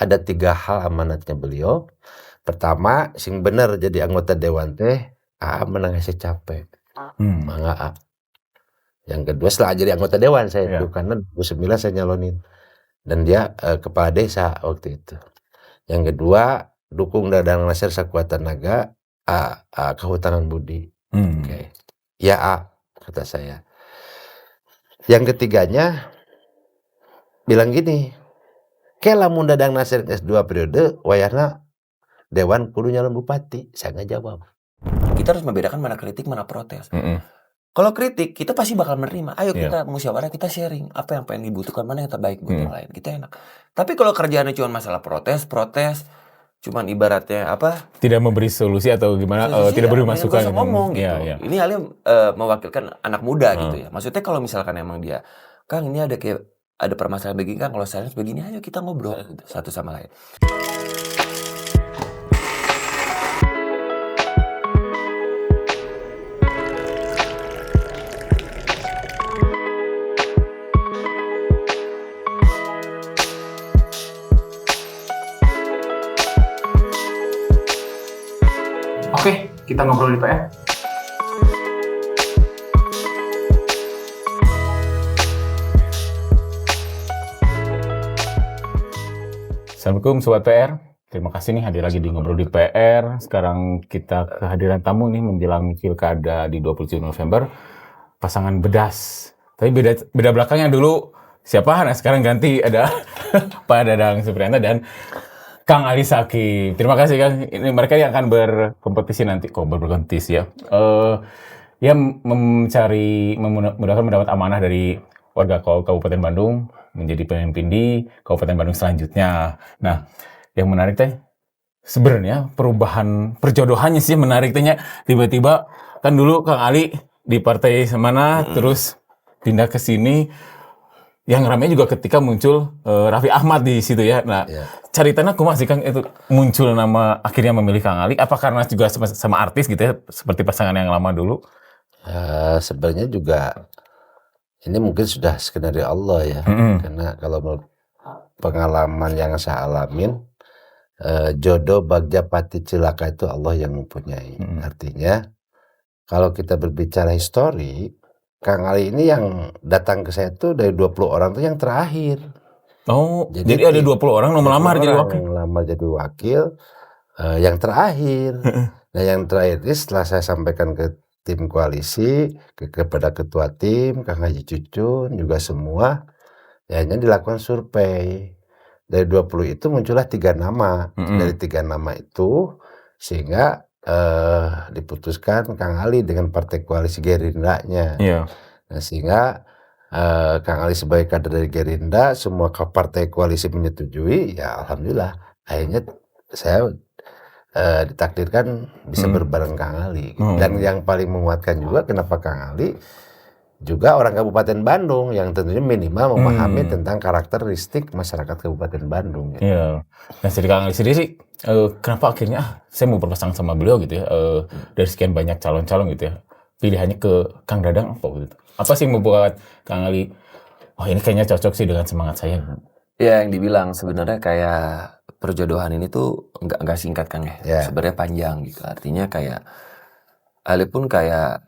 ada 3 hal amanatnya beliau. Pertama, sing bener jadi anggota dewan teh menang hese capek. Mangga. Yang kedua setelah jadi anggota dewan saya itu karena 2009 saya nyalonin dan dia kepala desa waktu itu. Yang kedua, dukung Dadang Nasir sekuat tenaga kehutanan budi. Oke. Ya kata saya. Yang ketiganya bilang gini, kela mun Dadang Nasir S2 periode wayahna dewan kudu nyalon bupati. Saya nggak jawab. Kita harus membedakan mana kritik, mana protes. Kalau kritik, kita pasti bakal menerima. Ayo kita musyawarah, kita sharing. Apa yang pengen dibutuhkan, mana yang terbaik buat yang lain. Kita enak. Tapi kalau kerjaannya cuma masalah protes, cuman ibaratnya apa? Tidak memberi solusi atau gimana, tidak beri masukan. Ngomong gitu. Ini Ali mewakilkan anak muda gitu ya. Maksudnya kalau misalkan emang dia, Kang ini ada permasalahan begini Kang, kalau saya begini, ayo kita ngobrol gitu, satu sama lain. Oke, kita ngobrol di PR. Assalamualaikum Sobat PR. Terima kasih nih hadir lagi di Ngobrol di PR. Sekarang kita kehadiran tamu nih menjelang pilkada di 27 November. Pasangan bedas. Tapi beda belakangnya dulu siapa? Nah sekarang ganti ada Pak Dadang Supriyanto dan Kang Ali Sakib. Terima kasih Kang. Ini mereka yang akan berkompetisi nanti. Berkompetisi ya. Ya mudah-mudahan mendapat amanah dari warga Kabupaten Bandung menjadi pemimpin di Kabupaten Bandung selanjutnya. Nah, yang menarik teh sebenarnya perubahan perjodohannya sih menarik tehnya. Tiba-tiba kan dulu Kang Ali di partai mana terus pindah ke sini. Yang ramai juga ketika muncul Raffi Ahmad di situ ya. Nah, ceritanya kumaha sih Kang itu muncul nama akhirnya memilih Kang Ali? Apa karena juga sama artis gitu ya seperti pasangan yang lama dulu? Sebenarnya juga ini mungkin sudah skenario Allah ya. Karena kalau pengalaman yang saya alamin, jodoh bagja pati cilaka itu Allah yang mempunyai. Artinya kalau kita berbicara histori, Kang Ali ini yang datang ke saya tuh dari 20 orang tuh yang terakhir. Oh, jadi ada 20 orang yang melamar jadi wakil. Yang melamar jadi wakil, yang terakhir. Nah yang terakhir ini setelah saya sampaikan ke tim koalisi, kepada ketua tim, Kang Haji Cucun, juga semua, ya hanya dilakukan survei. Dari 20 itu muncullah 3 nama. Dari 3 nama itu, sehingga diputuskan Kang Ali dengan partai koalisi Gerindra-nya. Nah, sehingga Kang Ali sebagai kader dari Gerindra, semua partai koalisi menyetujui, ya alhamdulillah akhirnya saya ditakdirkan bisa berbareng Kang Ali. Dan yang paling menguatkan juga kenapa Kang Ali juga orang Kabupaten Bandung yang tentunya minimal memahami tentang karakteristik masyarakat Kabupaten Bandung. Gitu. Iya. Nah, jadi Kang Ali sendiri sih, kenapa akhirnya saya mau berpasangan sama beliau gitu ya? Dari sekian banyak calon-calon gitu ya, pilihannya ke Kang Dadang apa gitu? Apa sih yang membuat Kang Ali, ini kayaknya cocok sih dengan semangat saya? Ya yang dibilang sebenarnya kayak perjodohan ini tuh nggak singkat Kang ya. Sebenarnya panjang gitu. Artinya kayak Ali pun kayak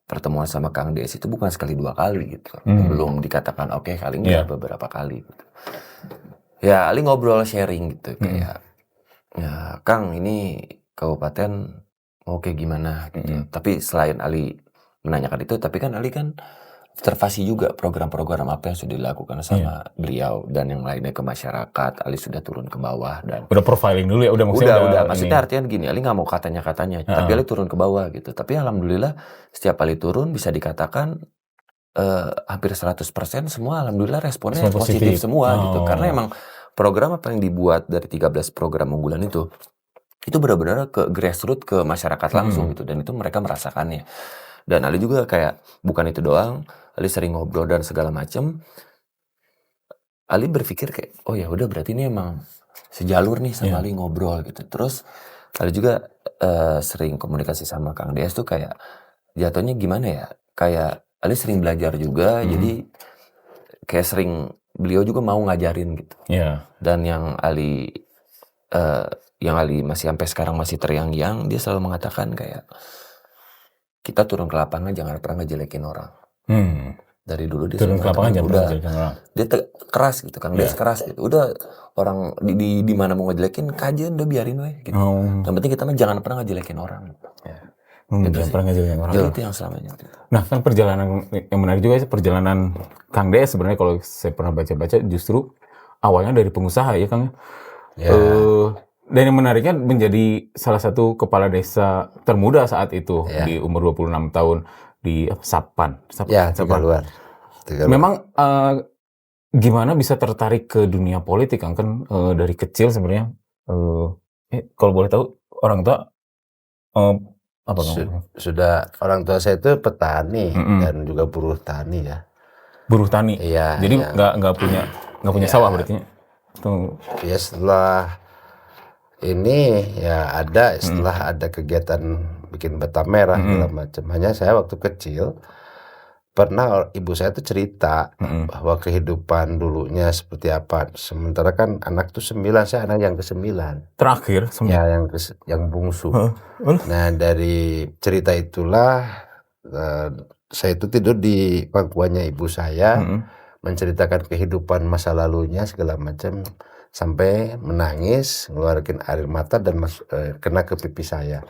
pertemuan sama Kang Des itu bukan sekali 2 kali gitu. Belum dikatakan oke kali ini beberapa kali gitu. Ya Ali ngobrol sharing gitu kayak ya Kang ini kabupaten mau kayak gimana gitu. Tapi selain Ali menanyakan itu, tapi kan Ali kan observasi juga program-program apa yang sudah dilakukan sama beliau dan yang lainnya ke masyarakat. Ali sudah turun ke bawah dan udah profiling dulu ya, udah maksudnya artinya gini, Ali nggak mau katanya tapi Ali turun ke bawah gitu. Tapi alhamdulillah setiap Ali turun bisa dikatakan hampir 100% semua alhamdulillah responnya positif semua gitu. Karena emang program apa yang dibuat dari 13 program unggulan itu benar-benar ke grassroots, ke masyarakat langsung gitu, dan itu mereka merasakannya. Dan Ali juga kayak bukan itu doang, Ali sering ngobrol dan segala macem. Ali berpikir kayak, oh ya udah berarti ini emang sejalur nih sama Ali ngobrol gitu. Terus Ali juga sering komunikasi sama Kang Des tuh kayak jatuhnya gimana ya? Kayak Ali sering belajar juga, jadi kayak sering beliau juga mau ngajarin gitu. Iya. Dan yang Ali masih sampai sekarang masih terngiang-ngiang, dia selalu mengatakan kayak kita turun ke lapangan jangan pernah ngejelekin orang. Dari dulu dia Turun ke lapangan jangan pernah ngejelekin orang. Dia keras gitu kan, dia keras gitu. Udah orang di mana mau ngejelekin kajian udah biarin we gitu. Yang penting kita mah jangan pernah ngejelekin orang. Jangan pernah ngejelekin orang. Jadi itu yang selamanya. Nah kan perjalanan yang menarik juga sih, perjalanan Kang DS sebenarnya kalau saya pernah baca-baca justru awalnya dari pengusaha ya Kang. Dan yang menariknya menjadi salah satu kepala desa termuda saat itu di umur 26 tahun di Sapan. Tegaluar. Memang gimana bisa tertarik ke dunia politik Kang? Kan dari kecil sebenarnya kalau boleh tahu orang tua apa Kang? Sudah orang tua saya itu petani dan juga buruh tani ya. Buruh tani. Iya. Jadi nggak punya sawah berarti. Ya setelah ini ya setelah ada kegiatan bikin bata merah segala macam. Hanya saya waktu kecil pernah ibu saya tuh cerita bahwa kehidupan dulunya seperti apa. Sementara kan anak tuh 9, saya anak yang ke-9. Terakhir. Ya yang bungsu. Nah dari cerita itulah saya itu tidur di pangkuannya ibu saya, menceritakan kehidupan masa lalunya segala macam. Sampai menangis, ngeluarin air mata dan kena ke pipi saya.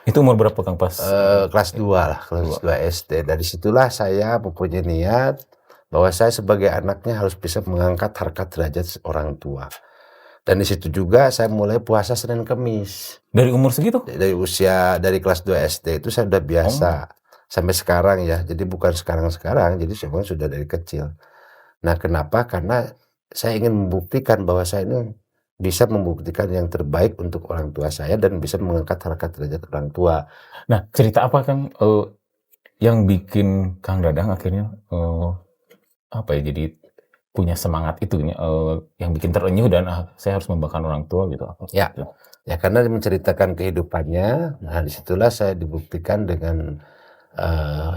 Itu umur berapa Kang pas? Kelas 2 lah, kelas 2 SD. Dari situlah saya mempunyai niat bahwa saya sebagai anaknya harus bisa mengangkat harkat derajat orang tua. Dan di situ juga saya mulai puasa Senin Kemis. Dari umur segitu? Dari kelas 2 SD itu saya udah biasa. Sampai sekarang ya, jadi bukan sekarang, jadi sebenarnya sudah dari kecil. Nah kenapa? Karena saya ingin membuktikan bahwa saya ini bisa membuktikan yang terbaik untuk orang tua saya dan bisa mengangkat harkat derajat orang tua. Nah, cerita apa Kang yang bikin Kang Dadang akhirnya jadi punya semangat itu yang bikin terenyuh dan saya harus membanggakan orang tua gitu apa? Ya karena menceritakan kehidupannya. Nah disitulah saya dibuktikan dengan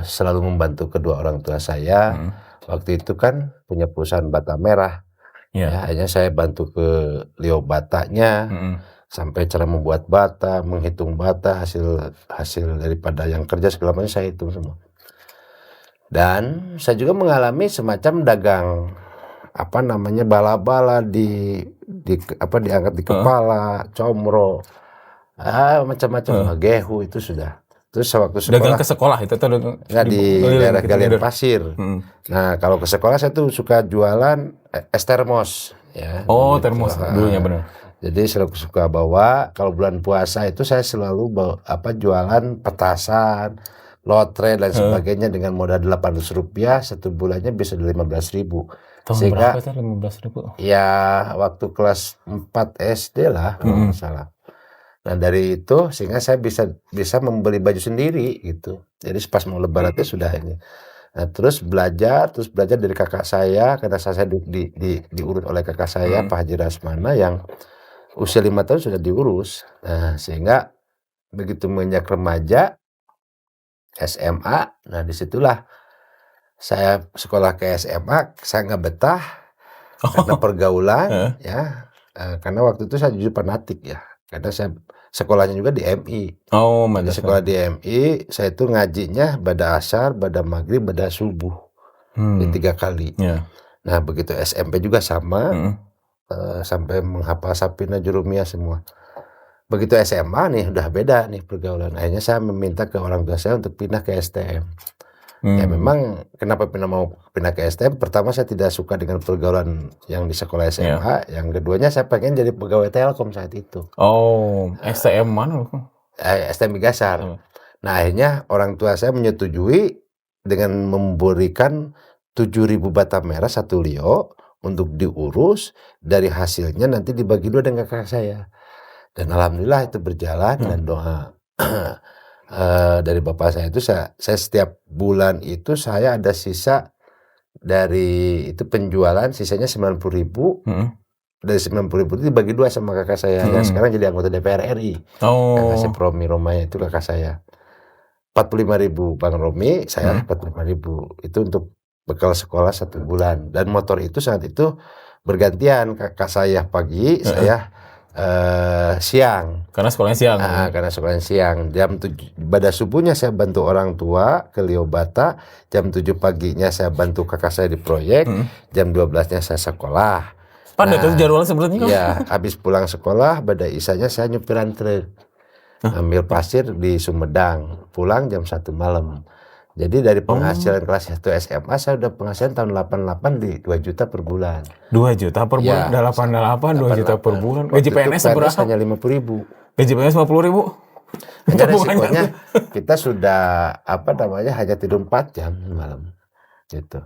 selalu membantu kedua orang tua saya. Waktu itu kan punya perusahaan bata merah. Ya, akhirnya saya bantu ke Leo batanya, sampai cara membuat bata, menghitung bata, hasil daripada yang kerja segala macam saya hitung semua. Dan saya juga mengalami semacam dagang bala-bala diangkat di kepala, comro, macam-macam, gehu itu sudah. Terus waktu sekolah dagang ke sekolah itu tuh nggak di daerah Galian Pasir. Nah kalau ke sekolah saya tuh suka jualan es termos ya. Termos dulunya benar. Jadi selalu suka bawa. Kalau bulan puasa itu saya selalu jualan petasan, lotre dan sebagainya dengan modal Rp800, satu bulannya bisa Rp15.000. Tahun berapa itu Rp15.000? Ya waktu kelas 4 SD lah kalau nggak salah. Nah dari itu sehingga saya bisa membeli baju sendiri gitu. Jadi pas mau lebaran itu sudah ini. Nah terus belajar dari kakak saya, karena saya diurus oleh kakak saya Pak Haji Rasmana yang usia 5 tahun sudah diurus. Nah sehingga begitu menginjak remaja SMA, nah disitulah saya sekolah ke SMA, saya nggak betah karena pergaulan ya. Karena waktu itu saya jujur fanatik ya. Karena saya sekolahnya juga di MI. Sekolah di MI, saya itu ngajinya pada asar, pada maghrib, pada subuh. Di 3 kali. Nah begitu SMP juga sama, sampai menghafal Sapina Jurumiyah semua. Begitu SMA nih udah beda nih pergaulan. Akhirnya saya meminta ke orang tua saya untuk pindah ke STM. Ya memang kenapa mau pindah ke STM? Pertama saya tidak suka dengan pergaulan yang di sekolah SMA. Yang keduanya saya pengen jadi pegawai Telkom saat itu. STM mana? STM Migasar. Nah akhirnya orang tua saya menyetujui dengan memberikan 7.000 bata merah 1 lio untuk diurus. Dari hasilnya nanti dibagi 2 dengan kakak saya. Dan alhamdulillah itu berjalan dan doa dari bapak saya itu saya setiap bulan itu saya ada sisa dari itu penjualan sisanya 90.000. Dari 90.000 itu dibagi 2 sama kakak saya yang sekarang jadi anggota DPR RI. Kakak saya Romi Romaya itu kakak saya. 45.000 Bang Romi, saya 45.000 itu untuk bekal sekolah 1 bulan. Dan motor itu saat itu bergantian, kakak saya pagi, saya siang. Karena sekolahnya siang. Karena sekolahnya siang. Jam 7 pada subuhnya saya bantu orang tua ke Liobata, jam 7 paginya saya bantu kakak saya di proyek, jam 12-nya saya sekolah. Padat itu jadwalnya sebenarnya kan? Iya, habis pulang sekolah, pada isanya saya nyupiran truk. Ambil pasir di Sumedang, pulang jam 1 malam. Jadi dari penghasilan kelas 1 SMA, saya udah penghasilan tahun 88 di 2 juta per bulan. 2 juta per bulan? 88, 2 juta per bulan. Gaji PNS berapa? Hanya 50.000. Gaji PNS 50.000? Enggak, resikonya kita sudah hanya tidur 4 jam malam. Gitu.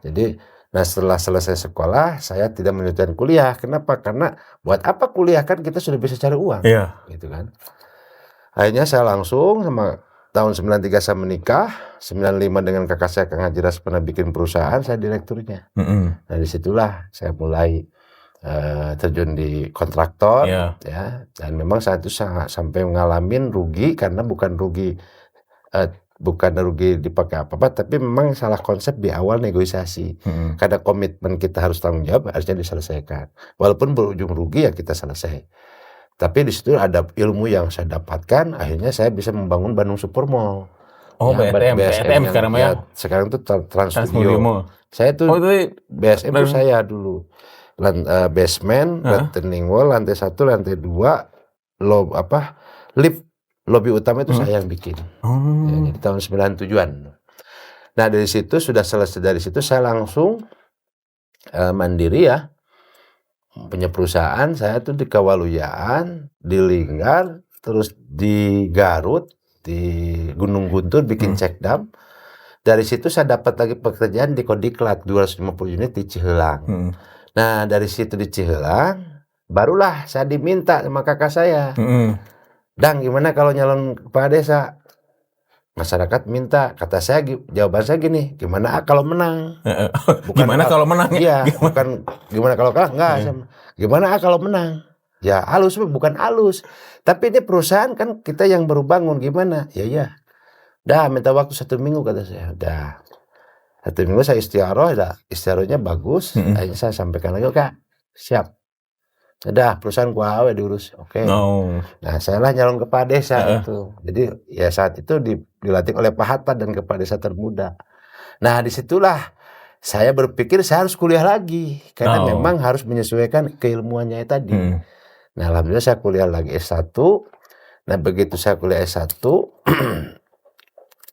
Jadi, nah setelah selesai sekolah, saya tidak melanjutkan kuliah. Kenapa? Karena buat apa kuliah, kan kita sudah bisa cari uang. Iya. Gitu kan. Akhirnya saya langsung sama tahun 93 saya menikah, 95 dengan kakak saya Kang Hajiras pernah bikin perusahaan, saya direkturnya. Nah disitulah saya mulai terjun di kontraktor, ya. Dan memang saat itu sampai ngalamin rugi, karena bukan rugi dipakai apa-apa, tapi memang salah konsep di awal negosiasi. Karena komitmen kita harus tanggung jawab, harusnya diselesaikan. Walaupun berujung rugi, ya kita selesai. Tapi di situ ada ilmu yang saya dapatkan, akhirnya saya bisa membangun Bandung Supermall. Oh, ya, BSM sekarang ya. Sekarang itu Trans Studio. Saya itu BSM itu saya dulu. Basement, retaining wall, lantai 1, lantai 2, lift, lobby utama itu saya yang bikin. Ya, jadi tahun 97-an. Nah, dari situ sudah selesai, dari situ saya langsung mandiri ya. Punya perusahaan, saya tuh di Kawaluyaan, di Linggar, terus di Garut, di Gunung Guntur bikin cekdam. Dari situ saya dapat lagi pekerjaan di Kodiklat 250 unit di Cihelang. Nah, dari situ di Cihelang, barulah saya diminta sama kakak saya. Dang, gimana kalau nyalon kepala desa? Masyarakat minta, kata saya, jawaban saya gini, gimana kalau menang? Bukan gimana kalau menang? Iya, bukan gimana kalau kalah, enggak. Gimana kalau menang? Ya halus, bukan halus. Tapi ini perusahaan kan kita yang baru bangun, gimana? Ya. Dah, minta waktu 1 minggu kata saya. Dah, 1 minggu saya istiarohnya bagus. Akhirnya saya sampaikan lagi, Kak, siap. Udah, perusahaan gua awe diurus. Oke. Nah, saya lah nyalon kepala desa itu. Jadi ya saat itu dilatih oleh Pak Hatta dan kepala desa termuda. Nah, disitulah saya berpikir saya harus kuliah lagi, karena memang harus menyesuaikan keilmuannya tadi. Nah, alhamdulillah saya kuliah lagi S1. Nah, begitu saya kuliah S1,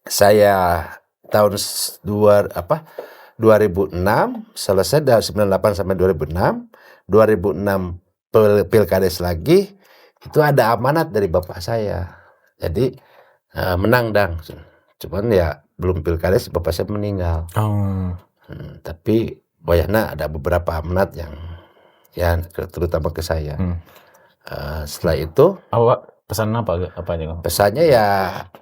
saya tahun 2006 selesai dari 98 sampai 2006. 2006 Pilkades lagi, itu ada amanat dari bapak saya. Jadi menang dang. Cuman ya belum Pilkades bapak saya meninggal. Tapi wayahna ada beberapa amanat yang terutama ke saya. Setelah itu pesan apa aja? Pesannya ya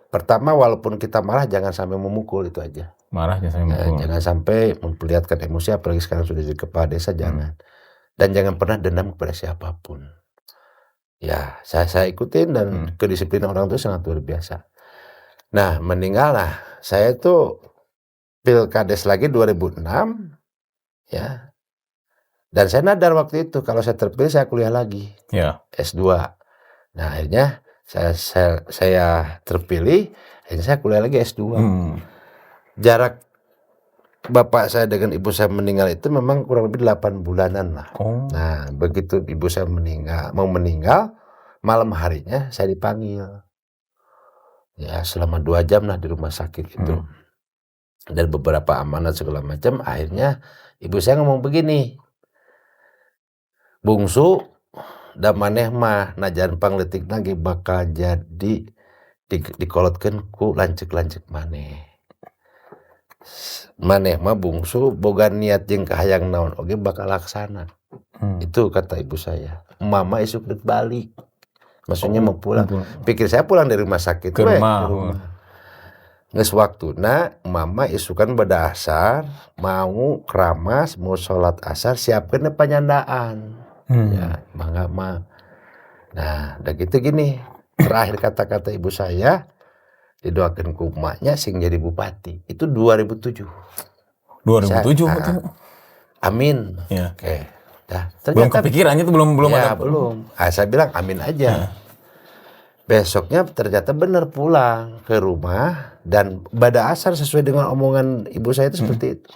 pertama, walaupun kita marah jangan sampai memukul, itu aja. Marah jangan sampai memukul. Jangan sampai memperlihatkan emosi, apalagi sekarang sudah jadi kepala desa, jangan. Dan jangan pernah dendam kepada siapapun. Ya, saya ikutin, dan kedisiplinan orang itu sangat luar biasa. Nah, meninggal lah. Saya itu Pilkades lagi 2006, ya. Dan saya nadar waktu itu, kalau saya terpilih saya kuliah lagi, S2. Nah, akhirnya saya terpilih, akhirnya saya kuliah lagi S2. Jarak bapak saya dengan ibu saya meninggal itu memang kurang lebih 8 bulanan lah. Nah, begitu ibu saya mau meninggal, malam harinya saya dipanggil. Ya, selama 2 jam lah di rumah sakit itu. Dan beberapa amanat segala macam, akhirnya ibu saya ngomong begini, Bungsu, da maneh mah najan pangletik lagi bakal jadi dikolotkeun ku lanceuk-lanceuk maneh. Maneh mah bungsu boga niat jeung kahayang naon oge bakal laksana. Itu kata ibu saya. Mama isuk deuk balik. Maksudnya mau pulang. Pikir saya pulang dari rumah sakit ke rumah. Geus waktuna mama isukan bada asar, mau keramas, mau sholat asar, siapkeun panyandaan. Ya, mangga mah. Nah, udah gitu gini. Terakhir kata-kata ibu saya, didoakan ku emaknya sing jadi bupati. Itu 2007. 2007 betul. Amin. Ya. Oke. Dah. Belum kepikirannya tuh belum ya, ada. belum. Saya bilang amin aja. Besoknya ternyata benar pulang ke rumah dan pada asar sesuai dengan omongan ibu saya itu seperti itu.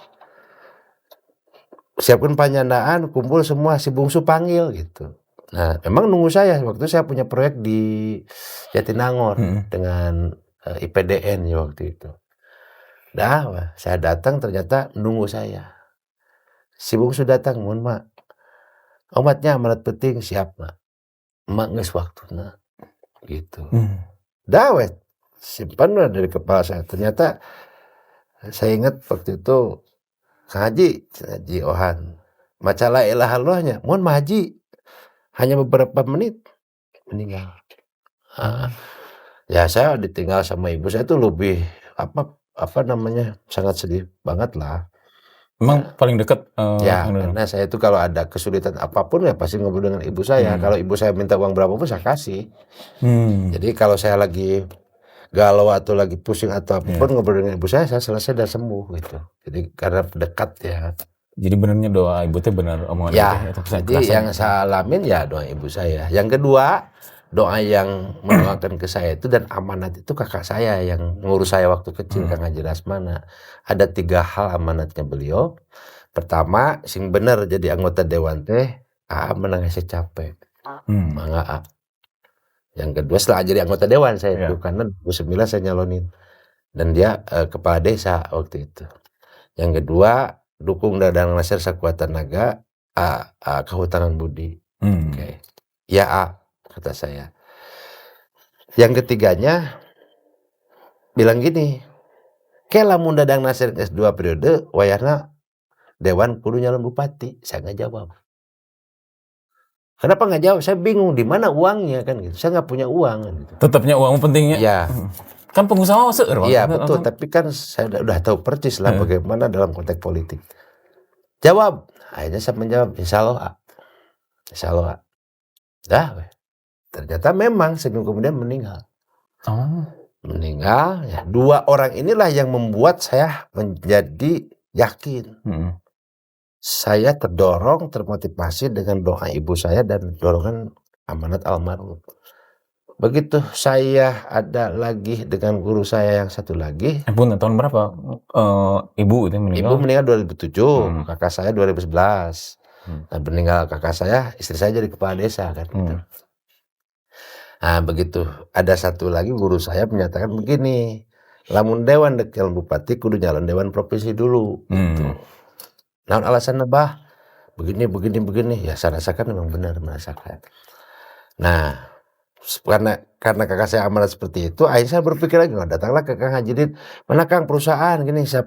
Siapkan penyandaan, kumpul semua, si bungsu panggil gitu. Nah, memang nunggu saya. Waktu saya punya proyek di Jatinangor dengan IPDN ya waktu itu. Dah, saya datang ternyata nunggu saya. Si bungsu datang, mohon mak. Omatnya amanat penting, siap mak. Mak nges waktunya. Gitu. Dah, simpan dari kepala saya. Ternyata saya ingat waktu itu Kang Haji Ohan. Maca la ilaha illallahnya, mohon Haji. Hanya beberapa menit meninggal. Ya saya ditinggal sama ibu saya itu lebih apa namanya sangat sedih banget lah. Emang paling dekat. Ya karena saya itu kalau ada kesulitan apapun ya pasti ngobrol dengan ibu saya. Kalau ibu saya minta uang berapapun saya kasih. Jadi kalau saya lagi galau atau lagi pusing atau apapun ngobrol dengan ibu saya selesai dan sembuh gitu. Jadi karena dekat ya. Jadi benernya doa ibu teh benar omongan ya. Jadi yang saya alamin ya doa ibu saya. Yang kedua doa yang mendoakan ke saya itu dan amanat itu kakak saya yang ngurus saya waktu kecil Kang Haji Rasmana. Ada 3 hal amanatnya beliau. Pertama, sing bener jadi anggota dewan teh menang saya capek. Mangga. Yang kedua setelah jadi anggota dewan saya itu karena 2009 saya nyalonin dan dia kepala desa waktu itu. Yang kedua dukung Dadang Nasir sekuat tenaga kehutanan budi. Oke. Ya kata saya. Yang ketiganya bilang gini, lamun Dadang Nasir S2 periode wayahna dewan kudu nyalon bupati. Saya nggak jawab. Kenapa nggak jawab? Saya bingung di mana uangnya kan gitu. Saya nggak punya uang kan gitu. Tetapnya uang pentingnya. Ya. Kan pengusaha seueur. Iya betul. Tapi kan saya udah tahu persis lah bagaimana dalam konteks politik. Jawab. Akhirnya saya menjawab Insya Allah. Dah. Ternyata memang seminggu kemudian meninggal. Meninggal. Ya, 2 orang inilah yang membuat saya menjadi yakin. Saya terdorong, termotivasi dengan doa ibu saya dan dorongan amanat almarhum. Begitu saya ada lagi dengan guru saya yang satu lagi. Tahun berapa? Ibu itu meninggal? Ibu meninggal 2007, kakak saya 2011. Dan meninggal kakak saya, istri saya jadi kepala desa kan gitu. Nah begitu ada satu lagi guru saya menyatakan begini, lamun dewan dek calon bupati kudu nyalon dewan provinsi dulu. Gitu. Nah alasannya begini ya saya rasakan memang benar merasakan. Nah karena kakak saya amanat seperti itu, akhirnya saya berpikir lagi, datanglah ke Kang Haji, mana Kang perusahaan gini, saya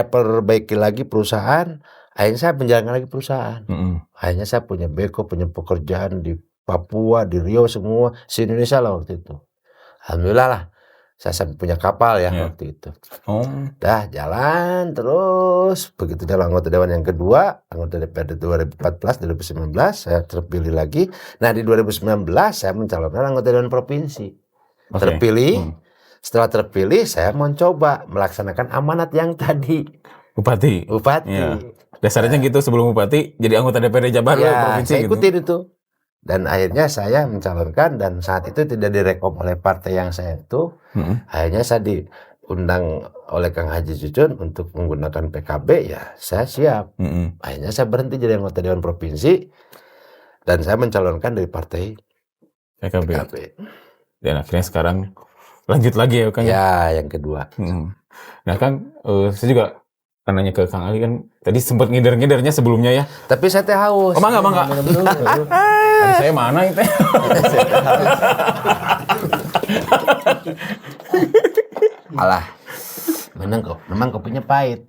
perbaiki lagi perusahaan, akhirnya saya menjalankan lagi perusahaan. Akhirnya saya punya beko, punya pekerjaan di Papua, di Riau semua, di Indonesia lah waktu itu. Alhamdulillah lah. Saya sampai punya kapal ya waktu itu. Dah jalan terus. Begitu jalan anggota dewan yang kedua, anggota DPRD 2014, 2019, saya terpilih lagi. Nah di 2019 saya mencalonkan anggota dewan provinsi. Terpilih. Setelah terpilih saya mencoba melaksanakan amanat yang tadi. Bupati. Ya. Dasarnya gitu sebelum bupati jadi anggota DPRD Jabar provinsi. Saya ikutin itu. Dan akhirnya saya mencalonkan dan saat itu tidak direkom oleh partai yang saya itu. Akhirnya saya diundang oleh Kang Haji Cucun untuk menggunakan PKB, ya saya siap. Akhirnya saya berhenti jadi anggota Dewan Provinsi dan saya mencalonkan dari partai PKB. Dan akhirnya sekarang lanjut lagi ya Kang? Ya, yang kedua. Nah Kang, saya juga kan nanya ke Kang Ali kan, tadi sempat ngider-ngidernya sebelumnya ya. Tapi saya teh haus. Oh mangga. Tadi saya mana itu? Alah, memang kopinya pahit.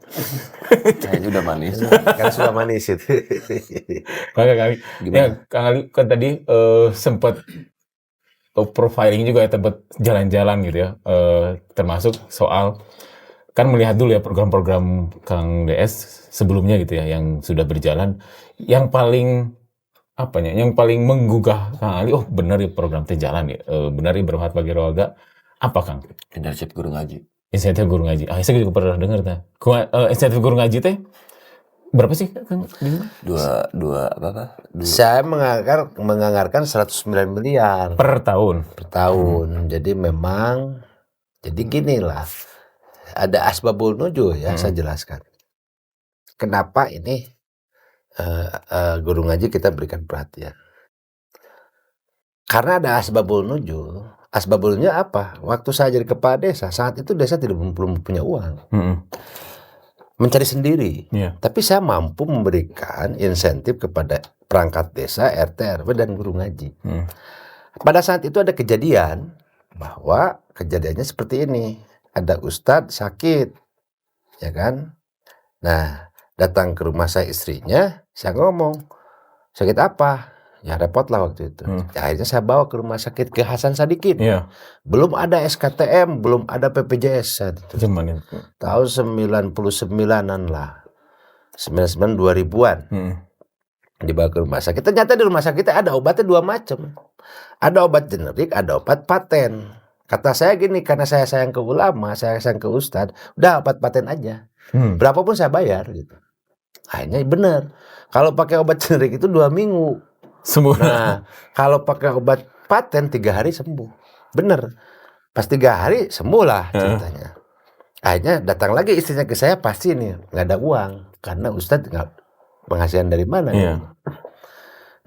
Kayaknya udah manis. Karena sudah manis itu. Kang Ali, ya Kang Ali kan tadi sempat profiling juga ya, tempat jalan-jalan gitu ya, termasuk soal kan melihat dulu ya program-program Kang DS sebelumnya gitu ya yang sudah berjalan, yang paling yang paling menggugah Kang Ali, benar ya program teh jalan ya, benar ya bermanfaat bagi keluarga, apa Kang? Leadership guru ngaji. Insentif guru ngaji. Saya juga pernah dengar teh. Insentif guru ngaji teh berapa sih Kang? Dua apa? Saya menganggarkan 109 miliar Per tahun. per tahun. Jadi memang, jadi gini lah, ada asbabul nuzul ya, saya jelaskan. Kenapa ini guru ngaji kita berikan perhatian? Karena ada asbabul nuzul. Asbabulnya apa? Waktu saya jadi kepala desa, saat itu desa belum punya uang. Mencari sendiri. Tapi saya mampu memberikan insentif kepada perangkat desa, RT, RW, dan guru ngaji. Pada saat itu ada kejadian bahwa kejadiannya seperti ini. Ada ustadz sakit, ya kan? Nah, datang ke rumah saya istrinya, saya ngomong, sakit apa? Ya repot lah waktu itu. Akhirnya saya bawa ke rumah sakit ke Hasan Sadikin. Belum ada SKTM, belum ada PPJS. Tahun 99-an lah. 99 2000-an. Dibawa ke rumah sakit. Ternyata di rumah sakit ada obatnya 2 macam. Ada obat generik, ada obat paten. Kata saya gini, karena saya sayang ke ulama, saya sayang ke ustadz, udah obat paten aja. Berapapun saya bayar gitu. Akhirnya benar. Kalau pakai obat generik itu 2 minggu. Sembuh. Nah, kalau pakai obat paten 3 hari sembuh. Bener. Pas 3 hari sembuh lah ceritanya. Akhirnya datang lagi istrinya ke saya, pasti nih nggak ada uang karena ustadz nggak penghasilan dari mana.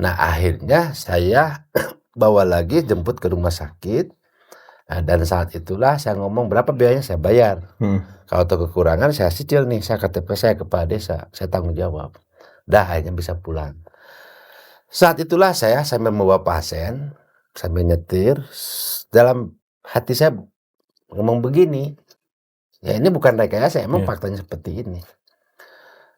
Nah akhirnya saya bawa lagi, jemput ke rumah sakit. Nah, dan saat itulah saya ngomong berapa biayanya, saya bayar. Kalau ada kekurangan saya cicil nih, saya KTP saya kepala desa, saya tanggung jawab. Dah akhirnya bisa pulang. Saat itulah saya sambil membawa pasien, sambil nyetir, dalam hati saya ngomong begini, ya ini bukan rekayasa, emang faktanya seperti ini.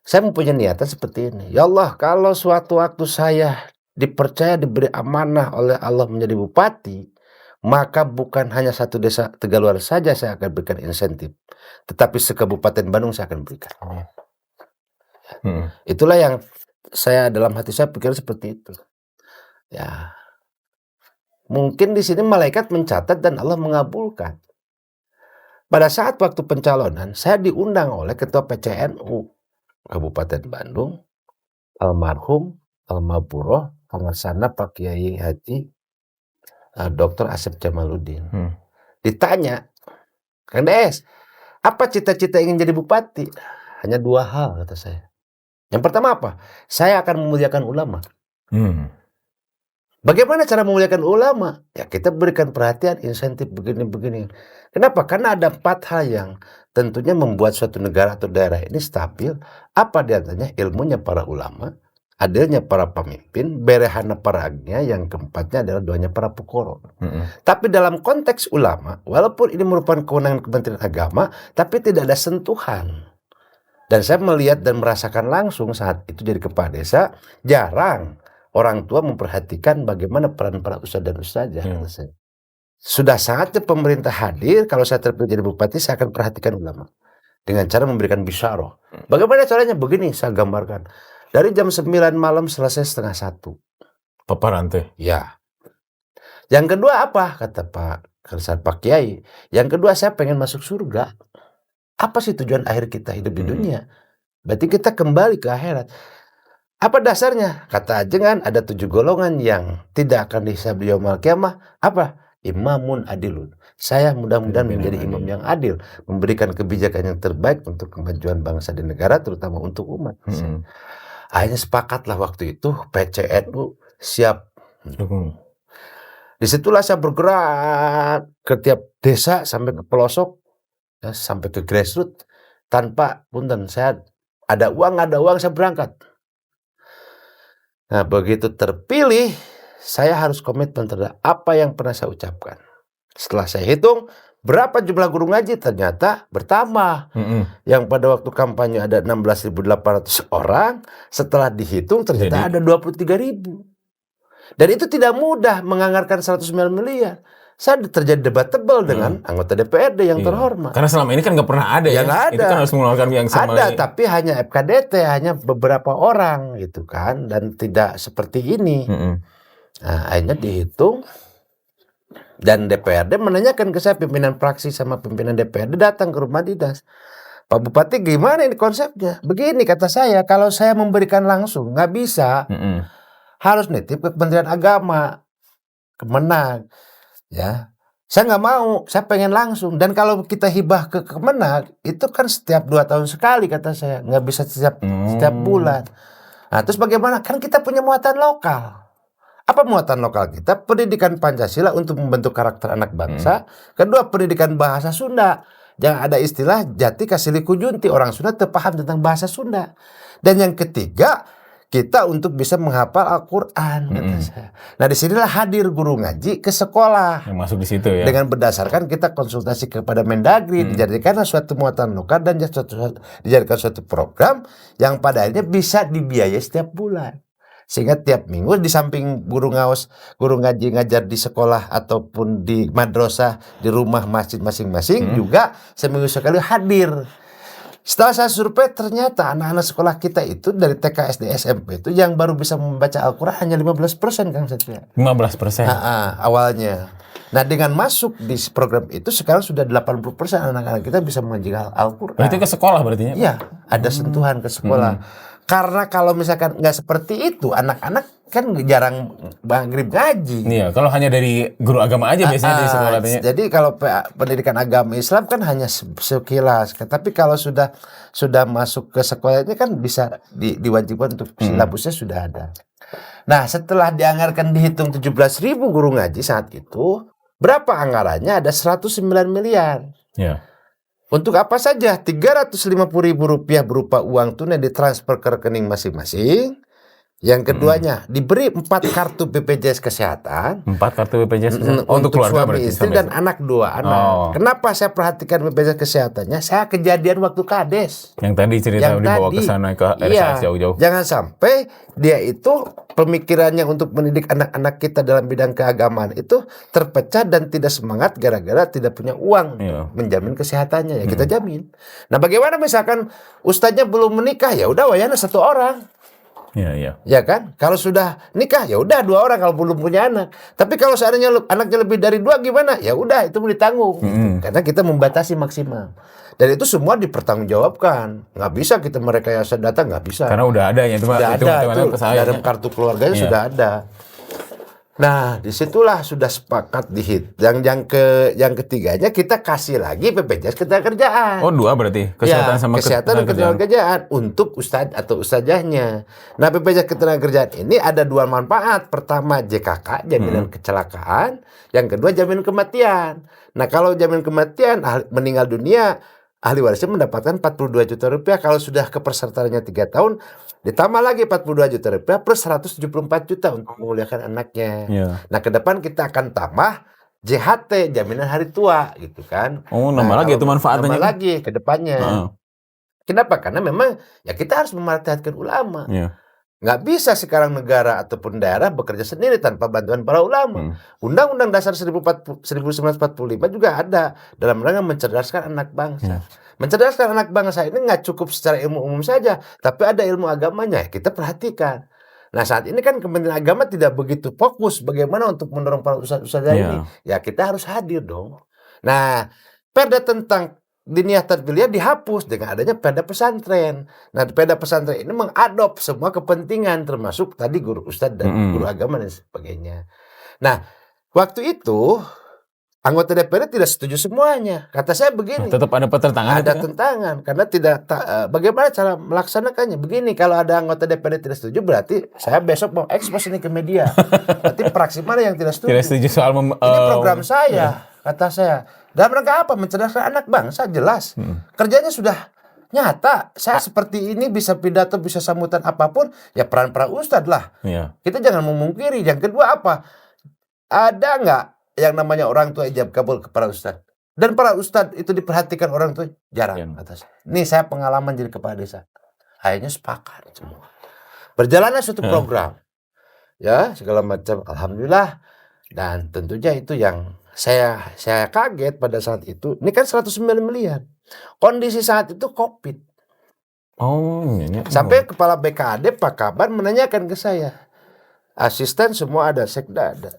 Saya mempunyai niatan seperti ini, ya Allah, kalau suatu waktu saya dipercaya, diberi amanah oleh Allah menjadi bupati, maka bukan hanya satu desa Tegaluar saja saya akan berikan insentif, tetapi se-Kabupaten Bandung saya akan berikan. Itulah yang saya dalam hati saya pikir seperti itu. Ya, mungkin di sini malaikat mencatat dan Allah mengabulkan. Pada saat waktu pencalonan, saya diundang oleh Ketua PCNU Kabupaten Bandung, almarhum Almapuroh Pengasana Pak Kiai Haji Dr. Asep Jamaluddin. Ditanya, Kang Des, apa cita-cita ingin jadi bupati? Hanya 2 hal kata saya. Yang pertama apa? Saya akan memuliakan ulama. Bagaimana cara memuliakan ulama? Ya kita berikan perhatian, insentif begini-begini. Kenapa? Karena ada 4 hal yang tentunya membuat suatu negara atau daerah ini stabil. Apa diantaranya? Ilmunya para ulama, adilnya para pemimpin, berehana para agnya, yang keempatnya adalah doanya para pukoro. Tapi dalam konteks ulama, walaupun ini merupakan kewenangan Kementerian Agama, tapi tidak ada sentuhan. Dan saya melihat dan merasakan langsung saat itu jadi kepala desa, jarang orang tua memperhatikan bagaimana peran para ustadz dan ustadzah. Sudah saatnya pemerintah hadir, kalau saya terpilih jadi bupati, saya akan perhatikan ulama. Dengan cara memberikan bisyarah. Bagaimana caranya? Begini saya gambarkan. Dari jam 9 malam selesai 12:30. Paparan teh. Ya. Yang kedua apa? Kata Pak Kiai. Yang kedua saya pengen masuk surga. Apa sih tujuan akhir kita hidup di dunia? Berarti kita kembali ke akhirat. Apa dasarnya? Kata Ajengan ada 7 golongan yang tidak akan dihisab di yaumul qiyamah. Apa? Imamun adilun. Saya mudah-mudahan menjadi imam yang adil, memberikan kebijakan yang terbaik untuk kemajuan bangsa dan negara, terutama untuk umat. Akhirnya sepakatlah waktu itu PCNU siap. Disitulah saya bergerak ke tiap desa sampai ke pelosok, ya, sampai ke grassroots, tanpa punten saya ada uang saya berangkat. Nah begitu terpilih, saya harus komitmen terhadap apa yang pernah saya ucapkan. Setelah saya hitung berapa jumlah guru ngaji, ternyata bertambah. Yang pada waktu kampanye ada 16.800 orang, setelah dihitung ternyata ada 23.000. Dan itu tidak mudah menganggarkan 109 miliar. Saya terjadi debat tebal dengan anggota DPRD yang terhormat. Karena selama ini kan nggak pernah ada ya. Ada. Itu kan harus mengeluarkan yang sama. Ada, tapi hanya FKDT, hanya beberapa orang gitu kan, dan tidak seperti ini. Nah, akhirnya dihitung Dan DPRD menanyakan ke saya, pimpinan fraksi sama pimpinan DPRD datang ke rumah dinas. Pak Bupati gimana ini konsepnya? Begini kata saya, kalau saya memberikan langsung nggak bisa, harus nitip ke Kementerian Agama, Kemenag, ya. Saya nggak mau, saya pengen langsung. Dan kalau kita hibah ke Kemenag, itu kan setiap 2 tahun sekali kata saya, nggak bisa setiap bulan. Nah, terus bagaimana? Kan kita punya muatan lokal. Apa muatan lokal kita? Pendidikan Pancasila untuk membentuk karakter anak bangsa. Kedua, pendidikan bahasa Sunda. Jangan ada istilah jati kasiliku junti, orang Sunda terpaham tentang bahasa Sunda. Dan yang ketiga, kita untuk bisa menghafal Al-Quran. Nah, disinilah hadir guru ngaji ke sekolah. Yang masuk di situ ya. Dengan berdasarkan kita konsultasi kepada Mendagri, dijadikan suatu muatan lokal dan dijadikan suatu program yang pada akhirnya bisa dibiayai setiap bulan. Sehingga tiap minggu di samping guru ngaji ngajar di sekolah ataupun di madrasah, di rumah masjid masing-masing, juga seminggu sekali hadir. Setelah saya survei, ternyata anak-anak sekolah kita itu dari TK, SD, SMP itu yang baru bisa membaca Al-Quran hanya 15%, Kang Satria. 15%? Awalnya. Nah, dengan masuk di program itu sekarang sudah 80% anak-anak kita bisa mengaji Al-Quran. Berarti ke sekolah berarti ya? Iya, ada sentuhan ke sekolah. Karena kalau misalkan nggak seperti itu, anak-anak kan jarang maghrib ngaji. Iya, kalau hanya dari guru agama aja biasanya di sekolah. Jadi kalau pendidikan agama Islam kan hanya sekilas. Tapi kalau sudah masuk ke sekolah ini kan bisa diwajibkan untuk silabusnya sudah ada. Nah, setelah dianggarkan dihitung 17.000 guru ngaji saat itu, berapa anggarannya? Ada 109 miliar. Iya. Untuk apa saja? 350.000 rupiah berupa uang tunai ditransfer ke rekening masing-masing. Yang keduanya diberi 4 kartu BPJS Kesehatan. 4 kartu BPJS Kesehatan? Untuk keluarga suami istri dan anak 2 anak. Kenapa saya perhatikan BPJS Kesehatannya? Saya kejadian waktu Kades. Yang tadi cerita dibawa ke sana ke RSAS jauh-jauh. Jangan sampai dia itu pemikirannya untuk mendidik anak-anak kita dalam bidang keagamaan itu terpecah dan tidak semangat gara-gara tidak punya uang menjamin kesehatannya. Ya kita jamin. Nah, bagaimana misalkan ustadznya belum menikah, ya udah wayana 1 orang. Iya. Ya kan? Kalau sudah nikah ya udah 2 orang kalau belum punya anak. Tapi kalau seandainya anaknya lebih dari 2 gimana? Ya udah itu ditanggung. Karena kita membatasi maksimal. Dan itu semua dipertanggungjawabkan. Nggak bisa kita merekayasa data, nggak bisa. Karena udah ada ya itu dalam kartu keluarganya sudah ada. Nah, disitulah sudah sepakat dihit. Yang ketiganya kita kasih lagi BPJS Ketenagakerjaan. Oh, 2 berarti? Kesehatan sama kesehatan dan ketenagakerjaan untuk ustadz atau ustazahnya. Nah, BPJS Ketenagakerjaan ini ada 2 manfaat. Pertama, JKK, jaminan kecelakaan. Yang kedua, jaminan kematian. Nah, kalau jaminan kematian, meninggal dunia, ahli warisnya mendapatkan 42 juta rupiah. Kalau sudah kepesertaannya 3 tahun, ditambah lagi 42 juta rupiah plus 174 juta untuk memuliakan anaknya. Nah, ke depan kita akan tambah JHT, jaminan hari tua gitu kan. Oh, nambah lagi itu manfaatnya. Nambah lagi ke depannya. Kenapa? Karena memang ya kita harus memanfaatkan ulama. Nggak bisa sekarang negara ataupun daerah bekerja sendiri tanpa bantuan para ulama. Undang-Undang Dasar 1945 juga ada dalam rangka mencerdaskan anak bangsa. Mencerdaskan anak bangsa ini nggak cukup secara ilmu umum saja, tapi ada ilmu agamanya. Kita perhatikan. Nah, saat ini kan Kementerian Agama tidak begitu fokus bagaimana untuk mendorong para ustadz-ustadzah ini. Ya kita harus hadir dong. Nah, perda tentang diniyah tarbiyah dihapus dengan adanya perda pesantren. Nah, perda pesantren ini mengadop semua kepentingan termasuk tadi guru ustadz dan guru agama dan sebagainya. Nah, waktu itu anggota DPR tidak setuju semuanya. Kata saya begini. Tetap ada pertentangan. Ada tentangan karena tidak bagaimana cara melaksanakannya. Begini, kalau ada anggota DPR tidak setuju berarti saya besok mau ekspos ini ke media. Berarti fraksi mana yang tidak setuju? Tidak setuju soal ini program saya, kata saya. Dalam rangka apa? Mencerdaskan anak bangsa, jelas. Kerjanya sudah nyata. Saya seperti ini bisa pidato, bisa sambutan apapun, ya peran para ustadz lah. Kita jangan memungkiri. Yang kedua apa? Ada nggak yang namanya orang tua ijab kabul ke para ustadz? Dan para ustadz itu diperhatikan orang tua jarang. Atas. Ini saya pengalaman jadi kepala desa. Akhirnya sepakat semua. Berjalannya suatu program. Ya, segala macam. Alhamdulillah. Dan tentunya itu yang saya kaget pada saat itu. Ini kan 109 miliar. Kondisi saat itu COVID. Sampai kepala BKAD Pak Kaban menanyakan ke saya. Asisten semua ada, sekda ada.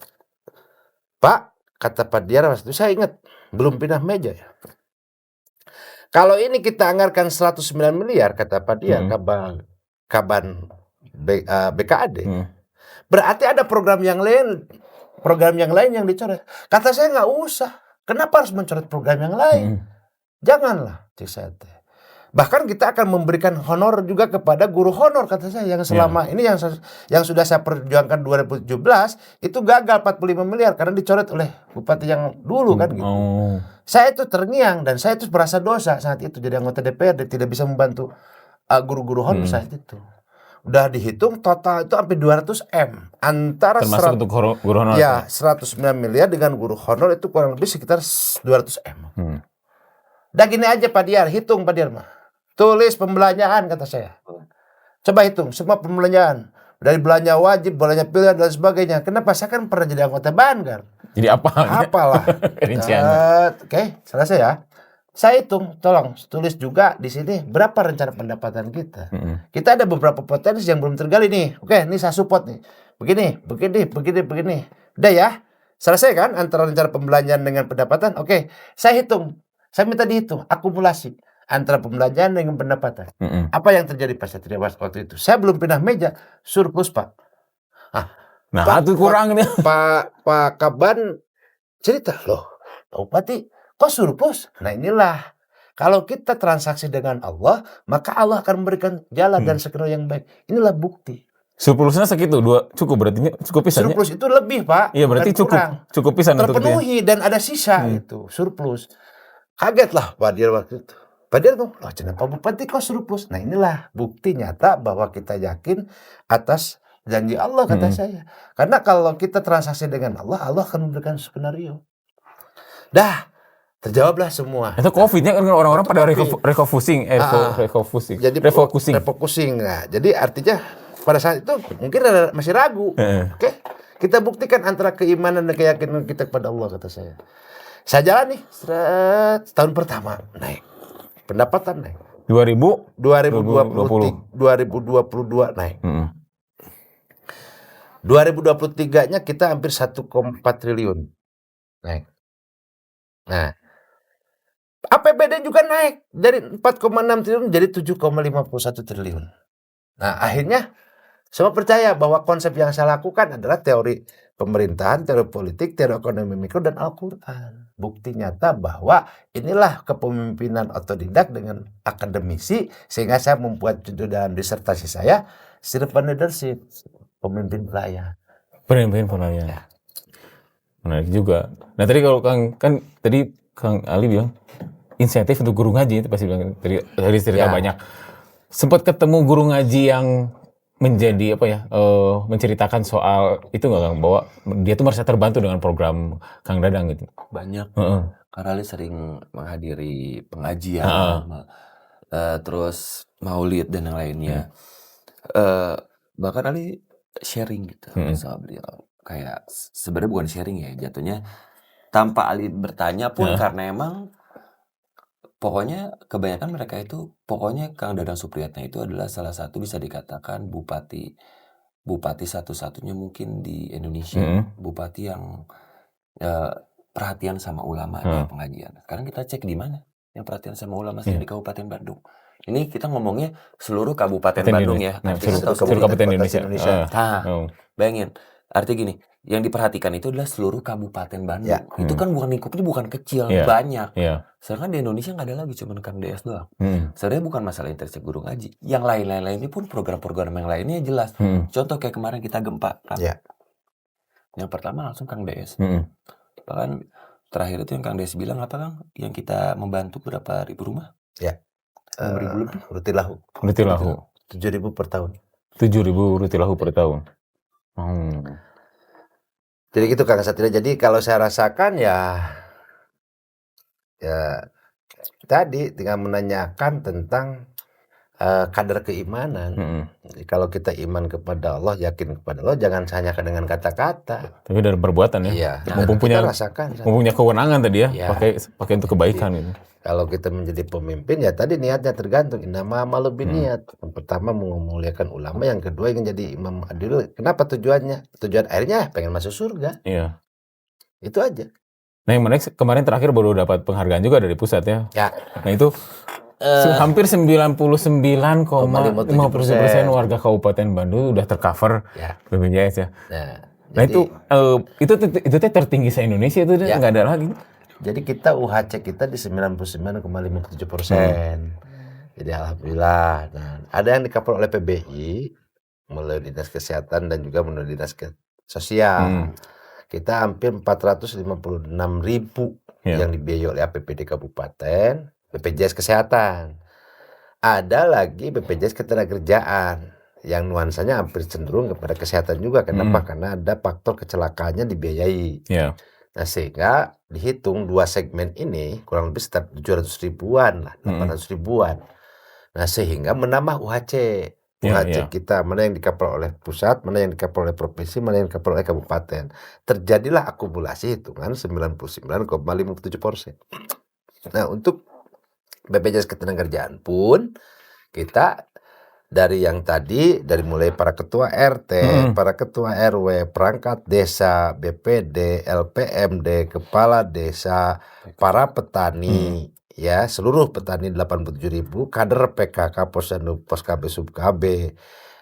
Pak, kata Pak Diar waktu itu, saya ingat, belum pindah meja ya. Kalau ini kita anggarkan 109 miliar, kata Pak Diar, Kaban BKAD, berarti ada program yang lain yang dicoret. Kata saya nggak usah. Kenapa harus mencoret program yang lain? Janganlah, cik saya teh. Bahkan kita akan memberikan honor juga kepada guru honor, kata saya, yang selama ini yang sudah saya perjuangkan 2017 itu gagal 45 miliar karena dicoret oleh bupati yang dulu kan gitu. Saya itu terngiang dan saya itu merasa dosa saat itu jadi anggota DPRD, tidak bisa membantu guru-guru honor saat itu. Udah dihitung total itu hampir 200 M antara termasuk untuk guru honor. Ya, 109 miliar dengan guru honor itu kurang lebih sekitar 200 M. Dah gini aja Pak Diar, hitung Pak Diar mah. Tulis pembelanjaan, kata saya. Coba hitung semua pembelanjaan. Dari belanja wajib, belanja pilihan dan sebagainya. Kenapa? Saya kan pernah jadi anggota Banggar. Jadi apalah rinciannya. Oke, selesai ya. Saya hitung, tolong tulis juga di sini berapa rencana pendapatan kita. Kita ada beberapa potensi yang belum tergali nih. Oke, ini saya support nih. Begini. Udah ya. Selesai kan antara rencana pembelanjaan dengan pendapatan? Oke, saya hitung. Saya minta dihitung akumulasi antara pembelanjaan dengan pendapatan. Apa yang terjadi Pak Satria waktu itu? Saya belum pindah meja, surplus Pak. Itu kurang nih. Pak Kaban cerita, loh, Pak Bupati, kok surplus? Nah inilah, kalau kita transaksi dengan Allah, maka Allah akan memberikan jalan dan skenario yang baik. Inilah bukti. Surplusnya segitu, cukup berarti cukup pisannya. Surplus itu lebih Pak. Iya berarti cukup pisan untuk terpenuhi dan ada sisa itu surplus. Kaget lah Pak Diar waktu itu. Pak Diar tuh, loh kenapa Pak Bupati kok surplus? Nah inilah bukti nyata bahwa kita yakin atas janji Allah, kata saya. Karena kalau kita transaksi dengan Allah, Allah akan memberikan skenario. Dah, terjawablah semua. Itu COVID-nya kan orang-orang pada refocusing. Nah, jadi artinya pada saat itu mungkin masih ragu. Oke, kita buktikan antara keimanan dan keyakinan kita kepada Allah, kata saya. Saya jalan nih, tahun pertama naik. Pendapatan naik. 2022 naik. 2023-nya kita hampir 1,4 triliun naik. Nah, APBD juga naik dari 4,6 triliun jadi 7,51 triliun. Nah, akhirnya semua percaya bahwa konsep yang saya lakukan adalah teori pemerintahan, teori politik, teori ekonomi mikro, dan Al-Quran. Bukti nyata bahwa inilah kepemimpinan otodidak dengan akademisi, sehingga saya membuat judul dalam disertasi saya, Servant Leadership, pemimpin pelayan. Pemimpin pelayan. Ya. Menarik juga. Nah tadi kalau Kang Ali bilang, insentif untuk guru ngaji, itu pasti bilang, tadi cerita banyak. Sempat ketemu guru ngaji yang menjadi menceritakan soal itu nggak Kang, bahwa dia tuh merasa terbantu dengan program Kang Dadang gitu. Banyak. Karena Ali sering menghadiri pengajian, terus maulid dan yang lainnya. Bahkan Ali sharing gitu sama beliau. Kayak sebenarnya bukan sharing ya, jatuhnya tanpa Ali bertanya pun karena emang pokoknya kebanyakan mereka itu, pokoknya Kang Dadang Supriyatna itu adalah salah satu bisa dikatakan bupati satu-satunya mungkin di Indonesia, bupati yang perhatian sama ulama di pengajian. Sekarang kita cek di mana yang perhatian sama ulama di Kabupaten Bandung. Ini kita ngomongnya seluruh Kabupaten Bandung ya, seluruh Kabupaten Indonesia. Bayangin, artinya gini, yang diperhatikan itu adalah seluruh Kabupaten Bandung. Itu kan lingkupnya bukan kecil, banyak. Sedangkan di Indonesia nggak ada lagi, cuma Kang DS doang. Sebenarnya bukan masalah interest guru ngaji. Yang lain-lainnya pun program-program yang lainnya jelas. Contoh kayak kemarin kita gempa. Yang pertama langsung Kang DS. Bahkan terakhir itu yang Kang DS bilang apa Kang? Yang kita membantu berapa ribu rumah? 6.000 lebih. Rutilahu. 7.000 per tahun. 7.000 Rutilahu per tahun. Jadi gitu Kang Satria. Jadi kalau saya rasakan ya tadi tinggal menanyakan tentang kadar keimanan. Jadi kalau kita iman kepada Allah, yakin kepada Allah, jangan hanya dengan kata-kata. Tapi dari perbuatan ya. Iya. Mumpung punya kewenangan tadi ya. Pakai untuk kebaikan gitu. Kalau kita menjadi pemimpin ya tadi niatnya tergantung. Innama amalu binniyat. Yang pertama memuliakan ulama, yang kedua ingin jadi imam adil. Kenapa tujuannya? Tujuan akhirnya pengen masuk surga. Iya. Itu aja. Nah yang menarik kemarin terakhir baru dapat penghargaan juga dari pusat ya. Ya. Nah itu hampir 99,57% warga Kabupaten Bandung udah tercover BPJS ya. Nah itu tertinggi se-Indonesia itu nggak ada lagi. Jadi kita UHC kita di 99,57%. Jadi alhamdulillah. Nah, ada yang di-cover oleh PBI melalui Dinas Kesehatan dan juga melalui Dinas Sosial. Kita hampir 456.000 yang dibiayai oleh APBD Kabupaten, BPJS Kesehatan. Ada lagi BPJS Ketenagakerjaan yang nuansanya hampir cenderung kepada kesehatan juga. Kenapa? Karena ada faktor kecelakaannya dibiayai. Nah sehingga dihitung dua segmen ini kurang lebih sekitar 700 ribuan lah, 800 ribuan. Nah sehingga menambah UHC. UHC kita mana yang di-cover oleh pusat, mana yang di-cover oleh provinsi, mana yang di-cover oleh kabupaten. Terjadilah akumulasi hitungan 99,57%. Nah untuk BPJS Ketenagakerjaan pun kita dari yang tadi, dari mulai para ketua RT, para ketua RW, perangkat desa, BPD, LPMD, kepala desa, para petani, ya seluruh petani 87.000, kader PKK, Posyandu, Poskab, Subkab,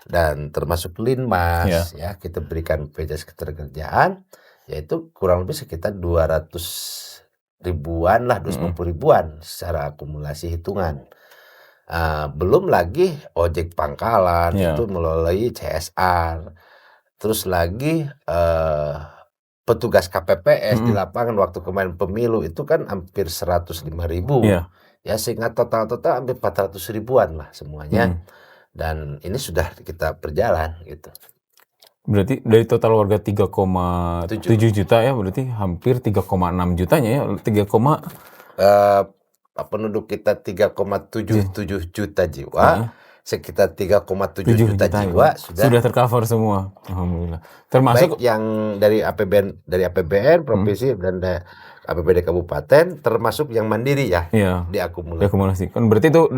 dan termasuk Linmas, ya kita berikan BPJS Ketenagakerjaan, yaitu kurang lebih sekitar 200 ribuan lah, 250 ribuan secara akumulasi hitungan. Belum lagi ojek pangkalan itu melalui CSR, terus lagi petugas KPPS di lapangan waktu kemarin pemilu itu kan hampir 105.000 ya sehingga total hampir 400 ribuan lah semuanya. Dan ini sudah kita berjalan gitu. Berarti dari total warga 3,7 juta ya, berarti hampir 3,6 jutanya ya, penduduk kita 3,77 juta jiwa, sekitar 3,7 juta jiwa sudah tercover semua, alhamdulillah. Termasuk baik yang dari APBN provinsi dan APBD kabupaten, termasuk yang mandiri ya, diakumulasi. Kan berarti itu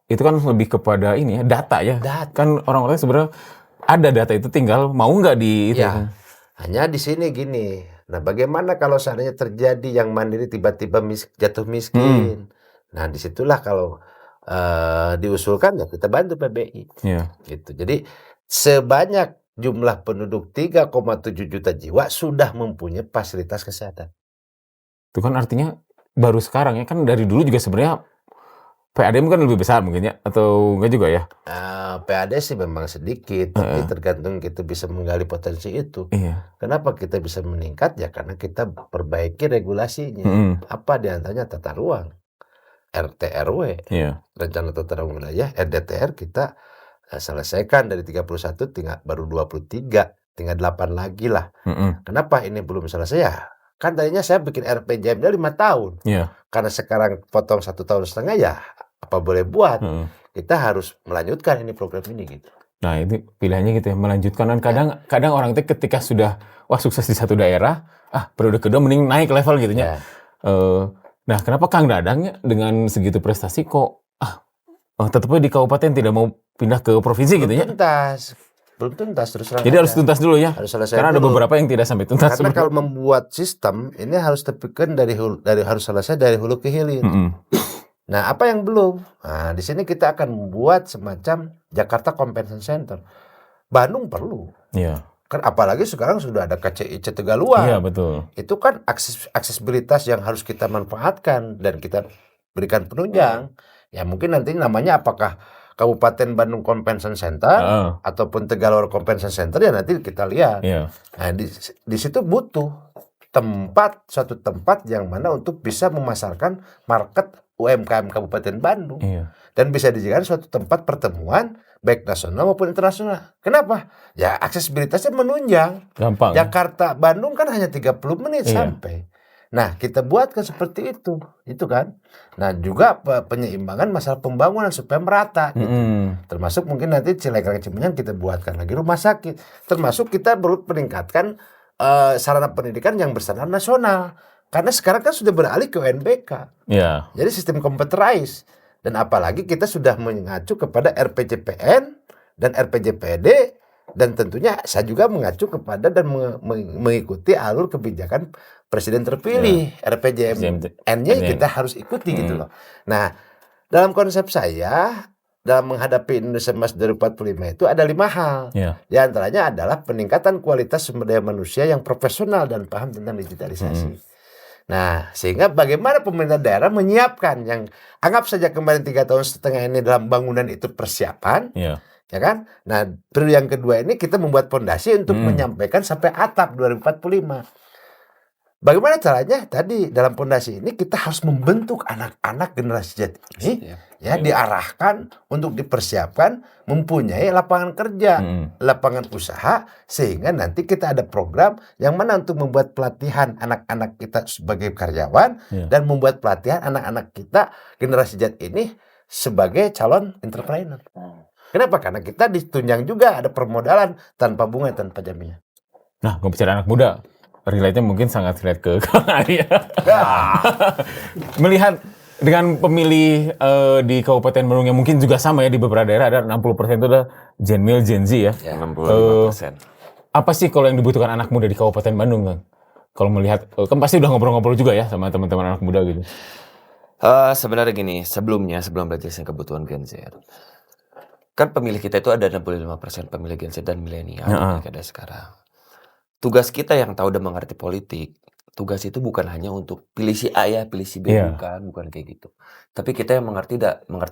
itu kan lebih kepada ini ya, data ya. Kan orang-orang sebenarnya ada data itu, tinggal mau nggak di itu. Ya, hanya di sini gini. Nah, bagaimana kalau seandainya terjadi yang mandiri tiba-tiba jatuh miskin? Nah, disitulah kalau diusulkan ya kita bantu PBI. Gitu. Jadi sebanyak jumlah penduduk 3,7 juta jiwa sudah mempunyai fasilitas kesehatan. Itu kan artinya baru sekarang ya, kan dari dulu juga sebenarnya PAD kan lebih besar mungkin ya, atau enggak juga ya? PAD sih memang sedikit, tapi tergantung kita bisa menggali potensi itu. Kenapa kita bisa meningkat? Ya karena kita perbaiki regulasinya. Apa diantaranya tata ruang, RT RW, rencana tata ruang wilayah, RDTR kita selesaikan dari 31 baru 23, tinggal 8 lagi lah. Kenapa ini belum selesai ya? Kan tadinya saya bikin RPJMD 5 tahun. Karena sekarang potong 1,5 tahun ya apa boleh buat. Kita harus melanjutkan ini program ini gitu. Nah itu pilihannya gitu ya, melanjutkan. Dan kadang orang itu ketika sudah sukses di satu daerah, periode kedua mending naik level gitu ya. Nah kenapa Kang Dadang ya, dengan segitu prestasi kok tetapnya di kabupaten tidak mau pindah ke provinsi gitu ya? Belum tuntas terus terang. Jadi harus tuntas dulu ya. Harus selesai karena dulu. Ada beberapa yang tidak sampai tuntas. Karena kalau membuat sistem ini harus tepikan harus selesai dari hulu ke hilir. Nah, apa yang belum? Nah, di sini kita akan membuat semacam Jakarta Convention Center. Bandung perlu. Kan apalagi sekarang sudah ada KCIC Tegaluar. Iya, betul. Itu kan aksesibilitas yang harus kita manfaatkan dan kita berikan penunjang. Ya mungkin nanti namanya apakah Kabupaten Bandung Convention Center ataupun Tegaluar Convention Center ya nanti kita lihat. Nah di situ butuh suatu tempat yang mana untuk bisa memasarkan market UMKM Kabupaten Bandung dan bisa dijadikan suatu tempat pertemuan baik nasional maupun internasional. Kenapa? Ya aksesibilitasnya menunjang. Gampang. Jakarta Bandung kan hanya 30 menit sampai. Nah, kita buatkan seperti itu kan. Nah, juga penyeimbangan masalah pembangunan supaya merata gitu. Termasuk mungkin nanti Cilegon Cimenyan kita buatkan lagi rumah sakit. Termasuk kita meningkatkan sarana pendidikan yang bersandar nasional. Karena sekarang kan sudah beralih ke UNBK. Jadi sistem computerized. Dan apalagi kita sudah mengacu kepada RPJPN dan RPJPD. Dan tentunya saya juga mengacu kepada dan mengikuti alur kebijakan presiden terpilih, RPJMN-nya kita harus ikuti gitu loh. Nah, dalam konsep saya, dalam menghadapi Indonesia Emas 2045 itu ada 5 hal. Di antaranya adalah peningkatan kualitas sumber daya manusia yang profesional dan paham tentang digitalisasi. Nah, sehingga bagaimana pemerintah daerah menyiapkan yang anggap saja kemarin 3,5 tahun ini dalam bangunan itu persiapan, ya kan? Nah, periode yang kedua ini kita membuat fondasi untuk menyampaikan sampai atap 2045. Bagaimana caranya? Tadi dalam fondasi ini kita harus membentuk anak-anak generasi Z ini diarahkan untuk dipersiapkan mempunyai lapangan kerja, lapangan usaha, sehingga nanti kita ada program yang mana untuk membuat pelatihan anak-anak kita sebagai karyawan dan membuat pelatihan anak-anak kita generasi Z ini sebagai calon entrepreneur. Kenapa? Karena kita ditunjang juga ada permodalan tanpa bunga, tanpa jaminan. Nah, kalau bicara anak muda, relate-nya mungkin sangat relate ke Kang Arya. Melihat dengan pemilih di Kabupaten Bandung yang mungkin juga sama ya di beberapa daerah ada 60% itu udah Gen Mil, Gen Z ya. 65%. Apa sih kalau yang dibutuhkan anak muda di Kabupaten Bandung, Kang? Kalau melihat, kan pasti udah ngobrol-ngobrol juga ya sama teman-teman anak muda gitu. Sebenarnya gini, sebelum berjelasin kebutuhan Gen Z, kan pemilih kita itu ada 65% pemilih Gen Z dan milenial yang ada sekarang. Tugas kita yang tahu dan mengerti politik, tugas itu bukan hanya untuk pilih si A ya, pilih si B, bukan kayak gitu. Tapi kita yang mengerti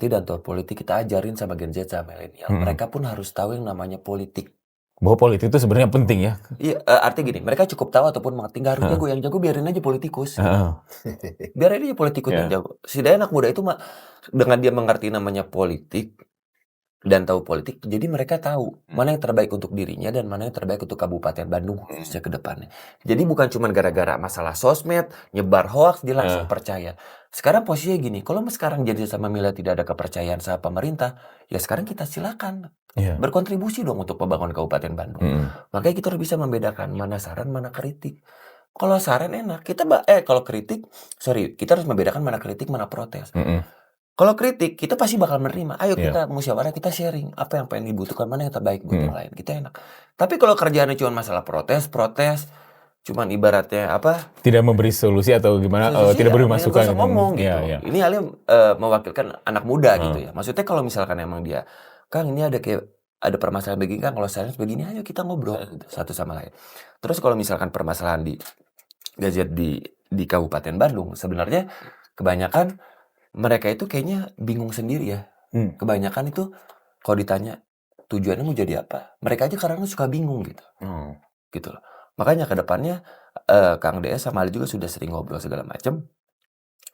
dan tahu politik, kita ajarin sama Gen Z sama milenial. Mereka pun harus tahu yang namanya politik. Bahwa politik itu sebenarnya penting ya. Iya, artinya gini, mereka cukup tahu ataupun mengerti, nggak harus jago, yang jago biarin aja politikus. Biarin aja politikus yang jago. Setidaknya anak muda itu dengan dia mengerti namanya politik dan tahu politik, jadi mereka tahu mana yang terbaik untuk dirinya dan mana yang terbaik untuk Kabupaten Bandung khususnya ke depannya. Jadi bukan cuma gara-gara masalah sosmed, nyebar hoax, dia langsung percaya. Sekarang posisinya gini, kalau sekarang jadi sama milenial tidak ada kepercayaan sama pemerintah, ya sekarang kita silakan berkontribusi dong untuk pembangunan Kabupaten Bandung. Makanya kita harus bisa membedakan mana saran, mana kritik. Kalau saran enak, kalau kritik, kita harus membedakan mana kritik, mana protes. Kalau kritik, kita pasti bakal menerima. Ayo kita musyawarah, kita sharing. Apa yang pengen dibutuhkan, mana yang terbaik buat yang lain. Kita enak. Tapi kalau kerjaannya cuma masalah protes, cuman ibaratnya apa? Tidak memberi solusi atau gimana, tidak beri masukan. Ngomong gitu. Ini Ali mewakilkan anak muda gitu ya. Maksudnya kalau misalkan emang dia, Kang ini ada permasalahan begini, Kang kalau saya begini, ayo kita ngobrol gitu, satu sama lain. Terus kalau misalkan permasalahan di gadget di Kabupaten Bandung, sebenarnya kebanyakan mereka itu kayaknya bingung sendiri ya. Kebanyakan itu kalau ditanya tujuannya mau jadi apa, mereka aja kadang suka bingung gitu. Gitu loh. Makanya ke depannya Kang DS sama Ali juga sudah sering ngobrol segala macam.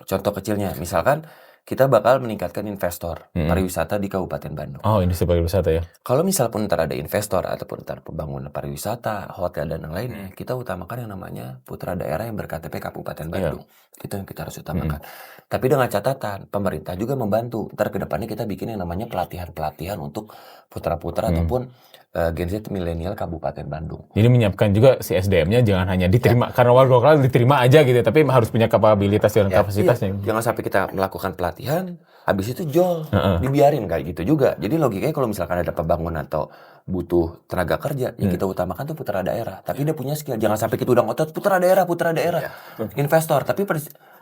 Contoh kecilnya, misalkan kita bakal meningkatkan investor pariwisata di Kabupaten Bandung. Oh, industri pariwisata ya. Kalau misal pun ntar ada investor ataupun ntar pembangunan pariwisata, hotel dan yang lainnya, kita utamakan yang namanya putra daerah yang berKTP Kabupaten Bandung. Itu yang kita harus utamakan. Tapi dengan catatan, pemerintah juga membantu. Ntar ke depannya kita bikin yang namanya pelatihan-pelatihan untuk putra-putra ataupun Gen Z milenial Kabupaten Bandung. Jadi menyiapkan juga si SDM-nya jangan hanya diterima karena warga lokal diterima aja gitu, tapi harus punya kapabilitas dan kapasitasnya. Jangan sampai kita melakukan pelatihan, habis itu jual, dibiarin kayak gitu juga. Jadi logikanya kalau misalkan ada pembangunan atau butuh tenaga kerja, yang kita utamakan tuh putra daerah. Tapi dia punya skill. Jangan sampai kita udah ngotot putra daerah, investor. Tapi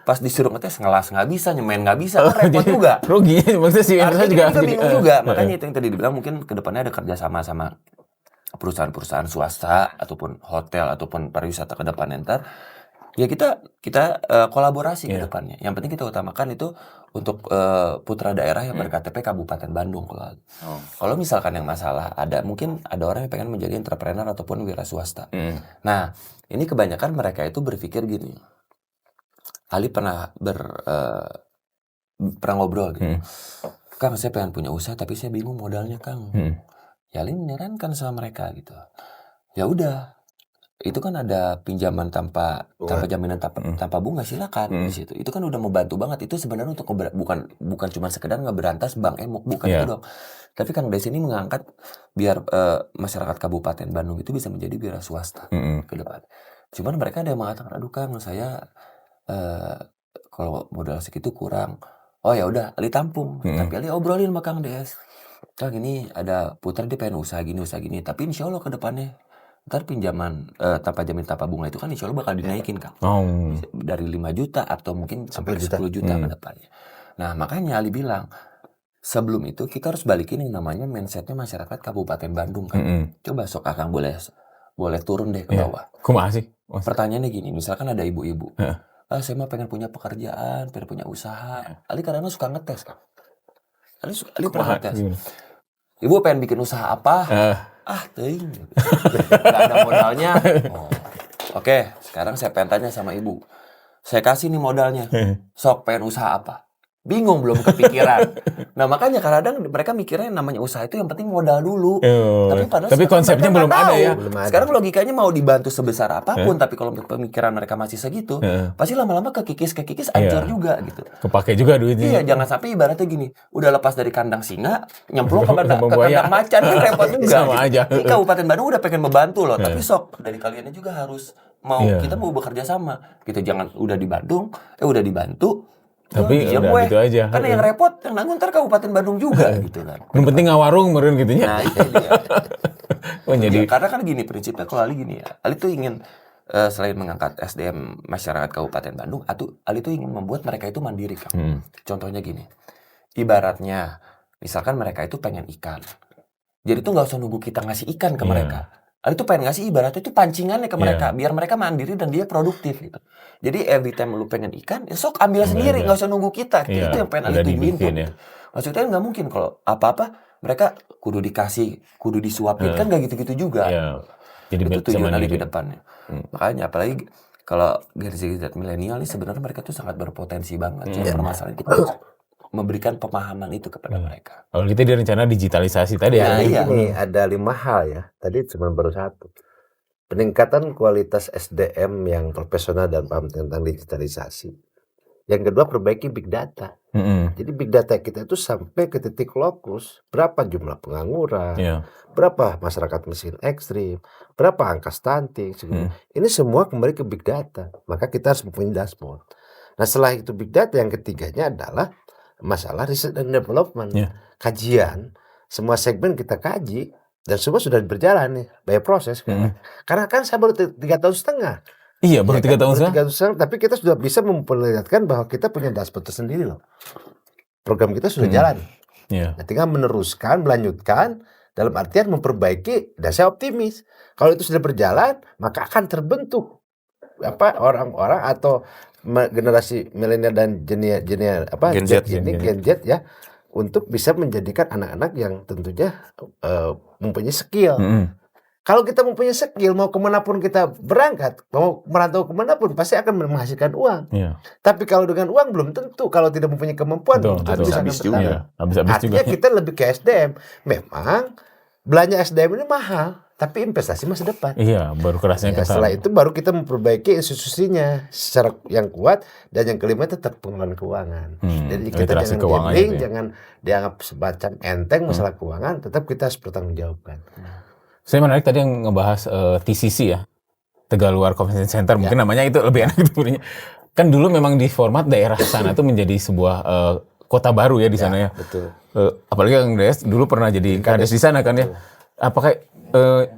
pas disuruh ngetes ngelas nggak bisa, nyemen nggak bisa, kan repot juga. Rugi, maksudnya sih juga bingung juga. Makanya itu yang tadi dibilang mungkin kedepannya ada kerjasama sama perusahaan-perusahaan swasta ataupun hotel ataupun pariwisata ke depan ntar. Ya kita kolaborasi ke depannya. Yang penting kita utamakan itu untuk putra daerah yang berKTP Kabupaten Bandung. Kalau misalkan yang masalah mungkin ada orang yang pengen menjadi entrepreneur ataupun wira swasta. Nah, ini kebanyakan mereka itu berpikir gini. Ali pernah ngobrol gitu. Kang, saya pengen punya usaha tapi saya bingung modalnya, Kang. Ya Ali menyarankan sama mereka gitu. Ya udah, itu kan ada pinjaman tanpa jaminan tanpa bunga, silakan di situ. Itu kan udah membantu banget. Itu sebenarnya untuk bukan cuma sekedar ngeberantas bank emok, bukan itu dong. Tapi Kang Des ini mengangkat biar masyarakat Kabupaten Bandung itu bisa menjadi wira swasta ke depan. Cuman mereka ada yang mengatakan, aduh Kang, saya kalau modal segitu kurang. Oh ya udah, Ali tampung. Tapi Ali obrolin sama Kang Des. Kang ini ada putra dia pengen usaha gini. Tapi insya Allah ke depannya ntar pinjaman tanpa jamin tanpa bunga itu kan insya Allah bakal dinaikin Kang. Dari 5 juta atau mungkin sampai 10 juta ke depannya. Nah makanya Ali bilang, sebelum itu kita harus balikin yang namanya mindsetnya masyarakat Kabupaten Bandung kan. Coba sok Akang boleh turun deh ke bawah. Kumaha sih? Pertanyaannya gini, misalkan ada ibu-ibu. Saya mah pengen punya pekerjaan, pengen punya usaha. Ali kadang-kadang suka ngetes Kang. Ali pernah ngetes. Ibu pengen bikin usaha apa? Teuing. Gak ada modalnya. Oke, sekarang saya pengen tanya sama ibu. Saya kasih nih modalnya. Sok pengen usaha apa? Bingung, belum kepikiran. Nah makanya kadang-kadang mereka mikirnya namanya usaha itu yang penting modal dulu. Tapi konsepnya belum ada ya. Sekarang logikanya mau dibantu sebesar apapun, tapi kalau pemikiran mereka masih segitu, pasti lama-lama kekikis hancur juga gitu. Kepake juga duitnya. Iya, jangan sampai ibaratnya gini, udah lepas dari kandang singa, nyemplung ke kandang macan, kan repot juga. Sama aja. Ini Kabupaten Bandung udah pengen membantu loh, tapi sok dari kaliannya juga harus kita mau bekerja sama. Gitu, jangan udah di Bandung, udah dibantu. Tapi udah gitu aja. Karena yang repot, yang nanggung ntar Kabupaten Bandung juga gitu kan. Yang penting ngawarung meureun gitu nya. Nah, itu dia. Karena kan gini prinsipnya kalau Ali gini ya. Ali tuh ingin selain mengangkat SDM masyarakat Kabupaten Bandung, Ali tuh ingin membuat mereka itu mandiri kan. Contohnya gini. Ibaratnya misalkan mereka itu pengen ikan. Jadi tuh enggak usah nunggu kita ngasih ikan ke mereka. Ali tuh pengen ngasih ibaratnya itu pancingannya ke mereka biar mereka mandiri dan dia produktif gitu. Jadi every time lu pengen ikan, ya sok ambil sendiri, nggak usah nunggu kita. Itu yang pengen Ali tujuin kan. Maksudnya nggak mungkin kalau apa-apa mereka kudu dikasih, kudu disuapin kan nggak gitu-gitu juga. Jadi itu tujuan Ali ke depannya. Makanya apalagi kalau generasi Z milenial ini sebenarnya mereka tuh sangat berpotensi banget. Cuma permasalahan kita harus memberikan pemahaman itu kepada mereka. Kalau kita di rencana digitalisasi tadi ini ada 5 hal ya. Tadi cuma baru 1. Peningkatan kualitas SDM yang profesional dan paham tentang digitalisasi. Yang kedua, perbaiki big data. Jadi big data kita itu sampai ke titik lokus, berapa jumlah pengangguran, berapa masyarakat miskin ekstrim, berapa angka stunting. Ini semua kembali ke big data. Maka kita harus mempunyai dashboard. Nah setelah itu big data, yang ketiganya adalah masalah riset dan development. Kajian, semua segmen kita kaji. Dan semua sudah berjalan nih, by proses kan. Karena kan saya baru 3 tahun setengah. Iya, baru 3 tahun setengah. Tapi kita sudah bisa memperlihatkan bahwa kita punya dashboard tersendiri loh. Program kita sudah jalan. Nah, tinggal meneruskan, melanjutkan, dalam artian memperbaiki. Dan saya optimis, kalau itu sudah berjalan, maka akan terbentuk orang-orang atau generasi milenial dan Gen Z ya. Untuk bisa menjadikan anak-anak yang tentunya mempunyai skill. Kalau kita mempunyai skill, mau kemanapun kita berangkat, mau merantau kemanapun, pasti akan menghasilkan uang. Tapi kalau dengan uang belum tentu, kalau tidak mempunyai kemampuan, belum tentu bisa bertahan. Artinya kita lebih ke SDM. Memang belanja SDM ini mahal, tapi investasi masa depan. Iya, baru kerasnya setelah itu baru kita memperbaiki institusinya secara yang kuat, dan yang kelima tetap pengelolaan keuangan. Jadi kita jangan gambling, jangan dianggap semacam enteng masalah keuangan, tetap kita harus bertanggungjawabkan. Saya menarik tadi yang ngebahas TCC ya, Tegaluar Convention Center, mungkin namanya itu lebih enak itu. Kan dulu memang di format daerah sana itu menjadi sebuah kota baru ya di sana ya. Betul. Apalagi yang Des dulu pernah jadi kades di sana kan ya. Apakah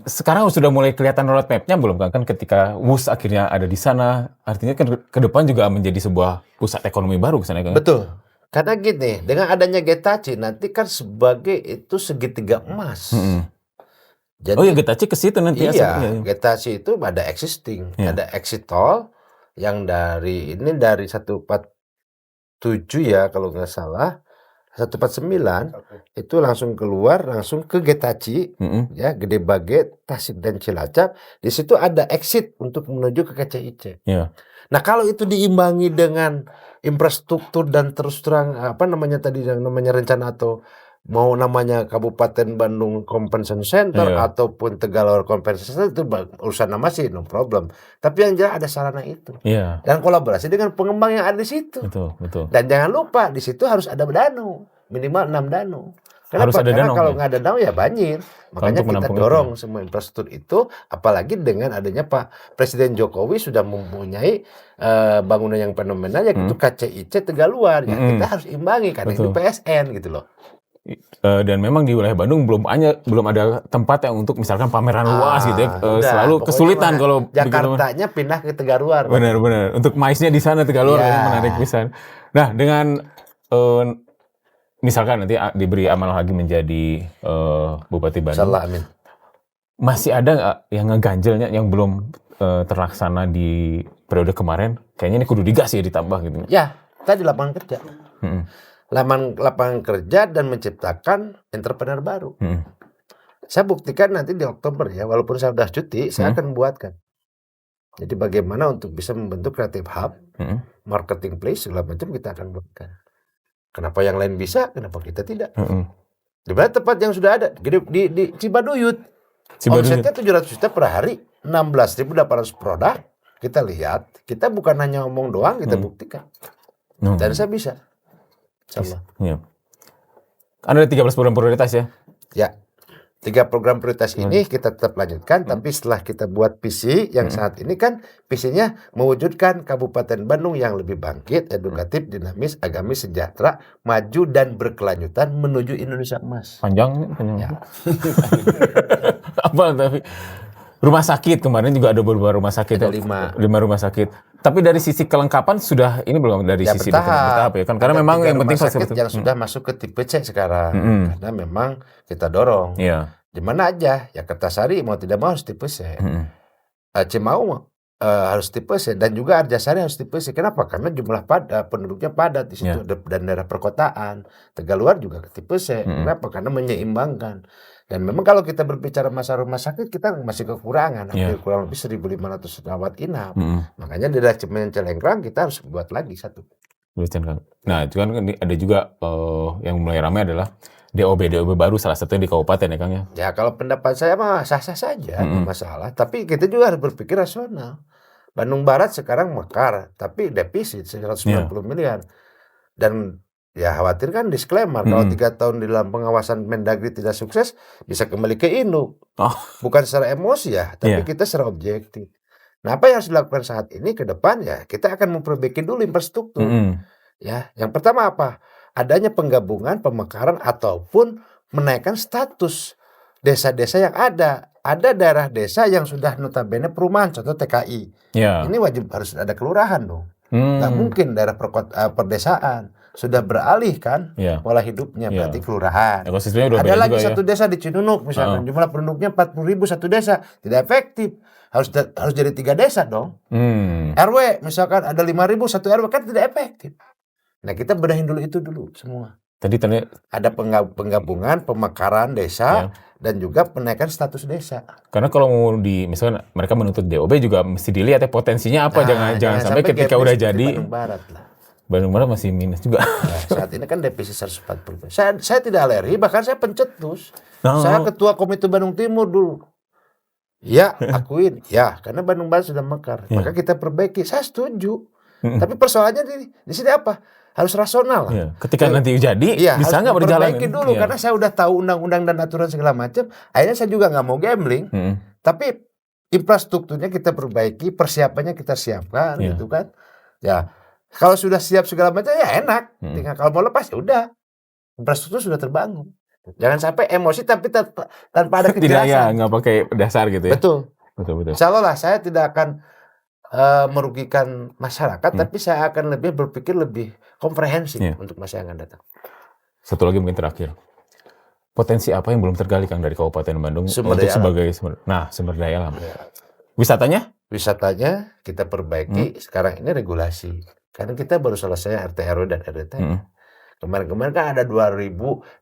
sekarang sudah mulai kelihatan roadmap-nya belum kan ketika WUS akhirnya ada di sana, artinya ke depan juga menjadi sebuah pusat ekonomi baru ke sana kan? Betul. Karena gini, dengan adanya Getaci nanti kan sebagai itu segitiga emas. Jadi Getaci ke situ nanti. Iya, Getaci itu ada existing, ada exit toll yang dari 147 ya kalau nggak salah. 149 itu langsung keluar langsung ke Getaci ya, Gede Bage, Tasik dan Cilacap. Di situ ada exit untuk menuju ke KCIC. Nah, kalau itu diimbangi dengan infrastruktur dan terus terang tadi yang namanya rencana atau mau namanya Kabupaten Bandung Convention Center ataupun Tegaluar Convention Center, itu urusan nama sih no problem. Tapi yang jelas ada sarana itu. Dan kolaborasi dengan pengembang yang ada di situ. Betul. Dan jangan lupa di situ harus ada danau, minimal 6 danau. Harus ada Karena danau. kalau nggak ada danau ya banjir. Makanya kita dorong semua infrastruktur itu, apalagi dengan adanya Pak Presiden Jokowi sudah mempunyai bangunan yang fenomenal yaitu KCIC Tegaluar. Ya kita harus imbangi karena itu PSN gitu loh. Dan memang di wilayah Bandung belum ada tempat yang untuk misalkan pameran luas gitu ya. Udah, Selalu pokoknya kesulitan kalau Jakartanya pindah ke Tegaluar. benar. Untuk maisnya di sana Tegaluar Iya. menarik pisan. Nah, dengan misalkan nanti diberi amal lagi menjadi Bupati Bandung. Insyaallah, amin. Masih ada nggak yang ngeganjelnya yang belum terlaksana di periode kemarin? Kayaknya ini kudu digas ya ditambah gitu. Ya, tadi lapangan kerja. Lapangan kerja dan menciptakan entrepreneur baru. Saya buktikan nanti di Oktober ya, walaupun saya sudah cuti, saya akan buatkan. Jadi bagaimana untuk bisa membentuk creative hub, marketing place segala macam kita akan buatkan. Kenapa yang lain bisa, kenapa kita tidak? Di mana tempat yang sudah ada? Di Cibaduyut. Omsetnya 700 juta per hari, 16.800 produk. Kita lihat, kita bukan hanya ngomong doang, kita buktikan. Dan saya bisa. Insyaallah. Iya. Ada 13 program prioritas ya? Ya. 3 program prioritas ini kita tetap lanjutkan, tapi setelah kita buat visi yang saat ini kan visinya mewujudkan Kabupaten Bandung yang lebih bangkit, edukatif, dinamis, agamis, sejahtera, maju dan berkelanjutan menuju Indonesia emas. Panjang. Ya. Apa tapi rumah sakit kemarin juga ada beberapa rumah sakit. Ada 5 rumah sakit. Tapi dari sisi kelengkapan sudah ini belum dari sisi bertahap ya kan? Karena memang yang penting sakit yang sudah masuk ke tipe C sekarang. Karena memang kita dorong. Iya. Di mana aja ya Kertasari mau tidak mau harus tipe C. Cimau harus tipe C dan juga Arjasari harus tipe C. Kenapa? Karena jumlah penduduknya padat di situ dan daerah perkotaan. Tegaluar juga tipe C. Kenapa? Karena menyeimbangkan. Dan memang kalau kita berbicara masalah rumah sakit kita masih kekurangan, hampir kurang lebih 1.500 rawat inap. Makanya di daerah Cilengkrang kita harus buat lagi satu. Nah itu kan ada juga yang mulai ramai adalah DOB baru salah satunya di kabupaten ya Kang ya. Ya kalau pendapat saya mah sah-sah saja, masalah. Tapi kita juga harus berpikir rasional. Bandung Barat sekarang mekar, tapi defisit 190 miliar. Dan ya khawatir kan disclaimer kalau 3 tahun di dalam pengawasan Mendagri tidak sukses bisa kembali ke induk. Bukan secara emosi ya, tapi kita secara objektif. Nah, apa yang harus dilakukan saat ini ke depan ya kita akan memperbaiki dulu infrastruktur. Ya, yang pertama apa? Adanya penggabungan, pemekaran ataupun menaikkan status desa-desa yang ada. Ada daerah desa yang sudah notabene perumahan, contoh TKI. Ini wajib harus ada kelurahan dong. Nggak mungkin daerah perdesaan. Sudah beralih kan pola hidupnya, berarti kelurahan. Ada lagi satu desa di Cinunuk misalkan, jumlah penduduknya 40.000 satu desa, tidak efektif. Harus jadi 3 desa dong. RW misalkan ada 5.000 satu RW kan tidak efektif. Nah kita benahin dulu itu dulu semua. Tadi ada penggabungan, pemekaran desa dan juga penaikan status desa. Karena kalau mau misalkan mereka menuntut DOB juga mesti dilihat ya potensinya apa, jangan sampai ketika udah jadi Bandung Barat lah. Bandung Barat masih minus juga. Nah, saat ini kan defisit 140. Saya tidak alergi, bahkan saya pencetus. Saya ketua Komite Bandung Timur dulu. Ya, akuin. Ya, karena Bandung Barat sudah mekar. Maka kita perbaiki. Saya setuju. Tapi persoalannya di sini apa? Harus rasional. Ketika nanti jadi, bisa nggak berjalan? Perbaiki dulu, karena saya udah tahu undang-undang dan aturan segala macam. Akhirnya saya juga nggak mau gambling. Tapi infrastrukturnya kita perbaiki, persiapannya kita siapkan, gitu kan? Ya. Kalau sudah siap segala macam ya enak. Tinggal kalau mau lepas ya udah. Infrastruktur sudah terbangun. Jangan sampai emosi tapi tanpa ada kejelasan. Tidak nggak pakai dasar gitu ya. Betul. Betul. Insyaallah lah saya tidak akan merugikan masyarakat, tapi saya akan berpikir lebih komprehensif untuk masa yang akan datang. Satu lagi mungkin terakhir. Potensi apa yang belum tergali Kang dari Kabupaten Bandung sumber daya alam. Wisatanya kita perbaiki. Sekarang ini regulasi. Karena kita baru selesai RT RW dan RDT. Kemarin kan ada 2.000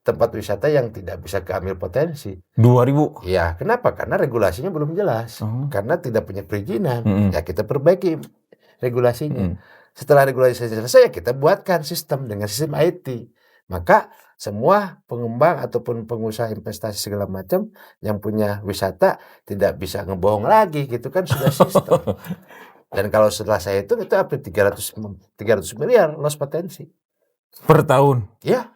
tempat wisata yang tidak bisa keambil potensi. 2.000? Iya, kenapa? Karena regulasinya belum jelas. Karena tidak punya perizinan. Ya kita perbaiki regulasinya. Setelah regulasi selesai, ya kita buatkan sistem dengan sistem IT. Maka semua pengembang ataupun pengusaha investasi segala macam yang punya wisata tidak bisa ngebohong lagi, gitu kan sudah sistem. Dan kalau setelah saya itu hampir 300 miliar loss potensi. Per tahun? Iya.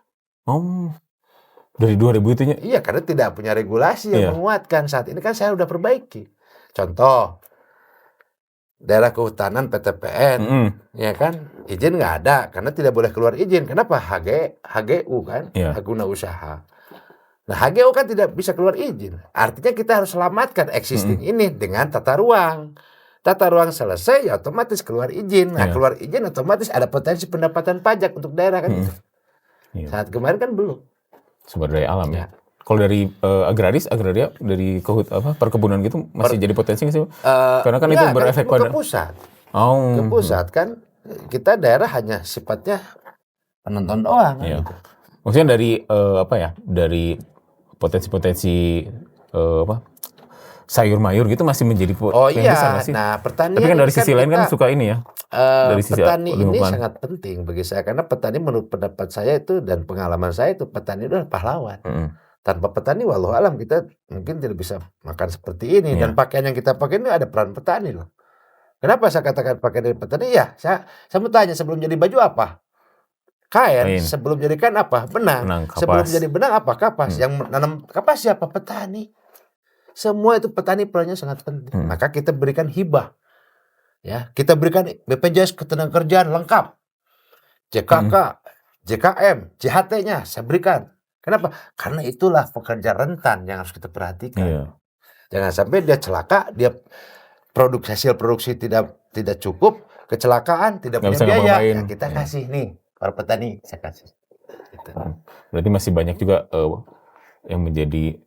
Dari 2000 itunya? Iya, karena tidak punya regulasi yang menguatkan. Saat ini kan saya udah perbaiki. Contoh, daerah kehutanan PTPN, ya kan, izin nggak ada karena tidak boleh keluar izin. Kenapa? HGU kan, hak guna usaha. Nah, HGU kan tidak bisa keluar izin. Artinya kita harus selamatkan existing ini dengan tata ruang. Tata ruang selesai, ya otomatis keluar izin. Nah, keluar izin otomatis ada potensi pendapatan pajak untuk daerah kan itu. Saat kemarin kan belum. Sumber daya alam ya. Kalau dari agraria dari perkebunan gitu masih jadi potensi nggak sih? Karena kan itu berefek pada ke pusat. Oh. Ke pusat kan kita daerah hanya sifatnya penonton doang. Iya. Gitu. Maksudnya dari potensi-potensi sayur mayur gitu masih menjadi yang besar nggak sih? Nah, pertanian. Tapi kan dari sisi lain kan suka ini ya. Dari sisi petani ini lingkungan. sangat penting bagi saya karena petani menurut pendapat saya itu dan pengalaman saya itu petani itu adalah pahlawan. Tanpa petani walau alam kita mungkin tidak bisa makan seperti ini dan pakaian yang kita pakai ini ada peran petani loh. Kenapa saya katakan pakaian dari petani? Ya, saya mau tanya sebelum jadi baju apa? Kain. Sebelum jadi kain apa? Benang. Sebelum jadi benang apa? Kapas. Yang menanam kapas siapa? Petani. Semua itu petani perannya sangat penting. Maka kita berikan hibah. Ya, kita berikan BPJS ketenagakerjaan lengkap. JKK, JKM, JHT-nya saya berikan. Kenapa? Karena itulah pekerja rentan yang harus kita perhatikan. Jangan sampai dia celaka, dia hasil produksi tidak cukup, kecelakaan, tidak punya biaya. Ya, kita kasih nih. Para petani saya kasih. Gitu. Berarti masih banyak juga yang menjadi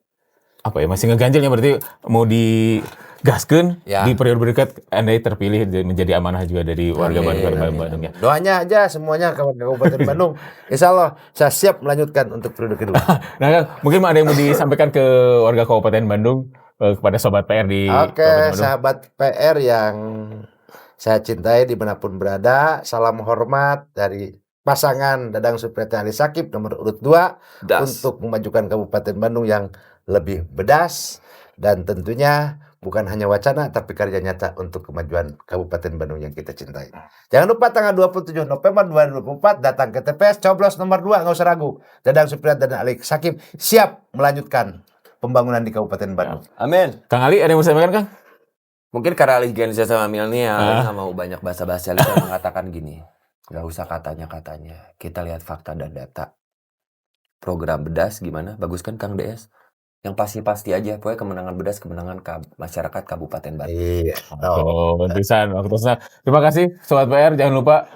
masih ngeganjel ya, berarti mau digaskeun di periode berikut Anda terpilih menjadi amanah juga dari warga Bandung ya. Doanya aja semuanya Kabupaten Bandung. Insya Allah saya siap melanjutkan untuk periode kedua. Nah, Kang, mungkin ada yang mau disampaikan ke warga Kabupaten Bandung kepada sobat PR di Kabupaten Bandung. Sahabat PR yang saya cintai dimanapun berada, salam hormat dari pasangan Dadang Supriyatni Ali Sakib nomor urut 2 untuk memajukan Kabupaten Bandung yang lebih bedas dan tentunya bukan hanya wacana tapi karya nyata untuk kemajuan Kabupaten Bandung yang kita cintai. Jangan lupa tanggal 27 November 2024 datang ke TPS coblos nomor 2, nggak usah ragu. Dadang Supriyatni Ali Sakib siap melanjutkan pembangunan di Kabupaten Bandung. Amin. Kang Ali ada yang mau sampaikan, Kang? Mungkin karena Ali Gen Z sama milenial nggak mau banyak basa-basi, Ali mengatakan gini. Gak usah katanya-katanya. Kita lihat fakta dan data. Program bedas gimana? Bagus kan Kang DS? Yang pasti-pasti aja. Pokoknya kemenangan bedas, kemenangan masyarakat Kabupaten Bandung. Iya. Bantusan. Terima kasih Sobat PR. Jangan lupa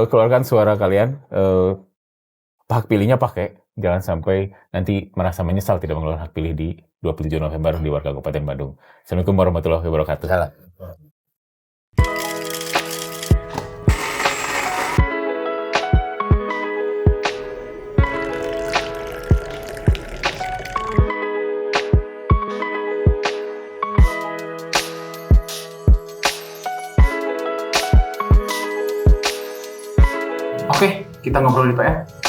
keluarkan suara kalian. Hak pilihnya pakai. Jangan sampai nanti merasa menyesal tidak mengeluarkan hak pilih di 27 November di warga Kabupaten Bandung. Assalamualaikum warahmatullahi wabarakatuh. Salam. Oke, kita ngobrol di PR.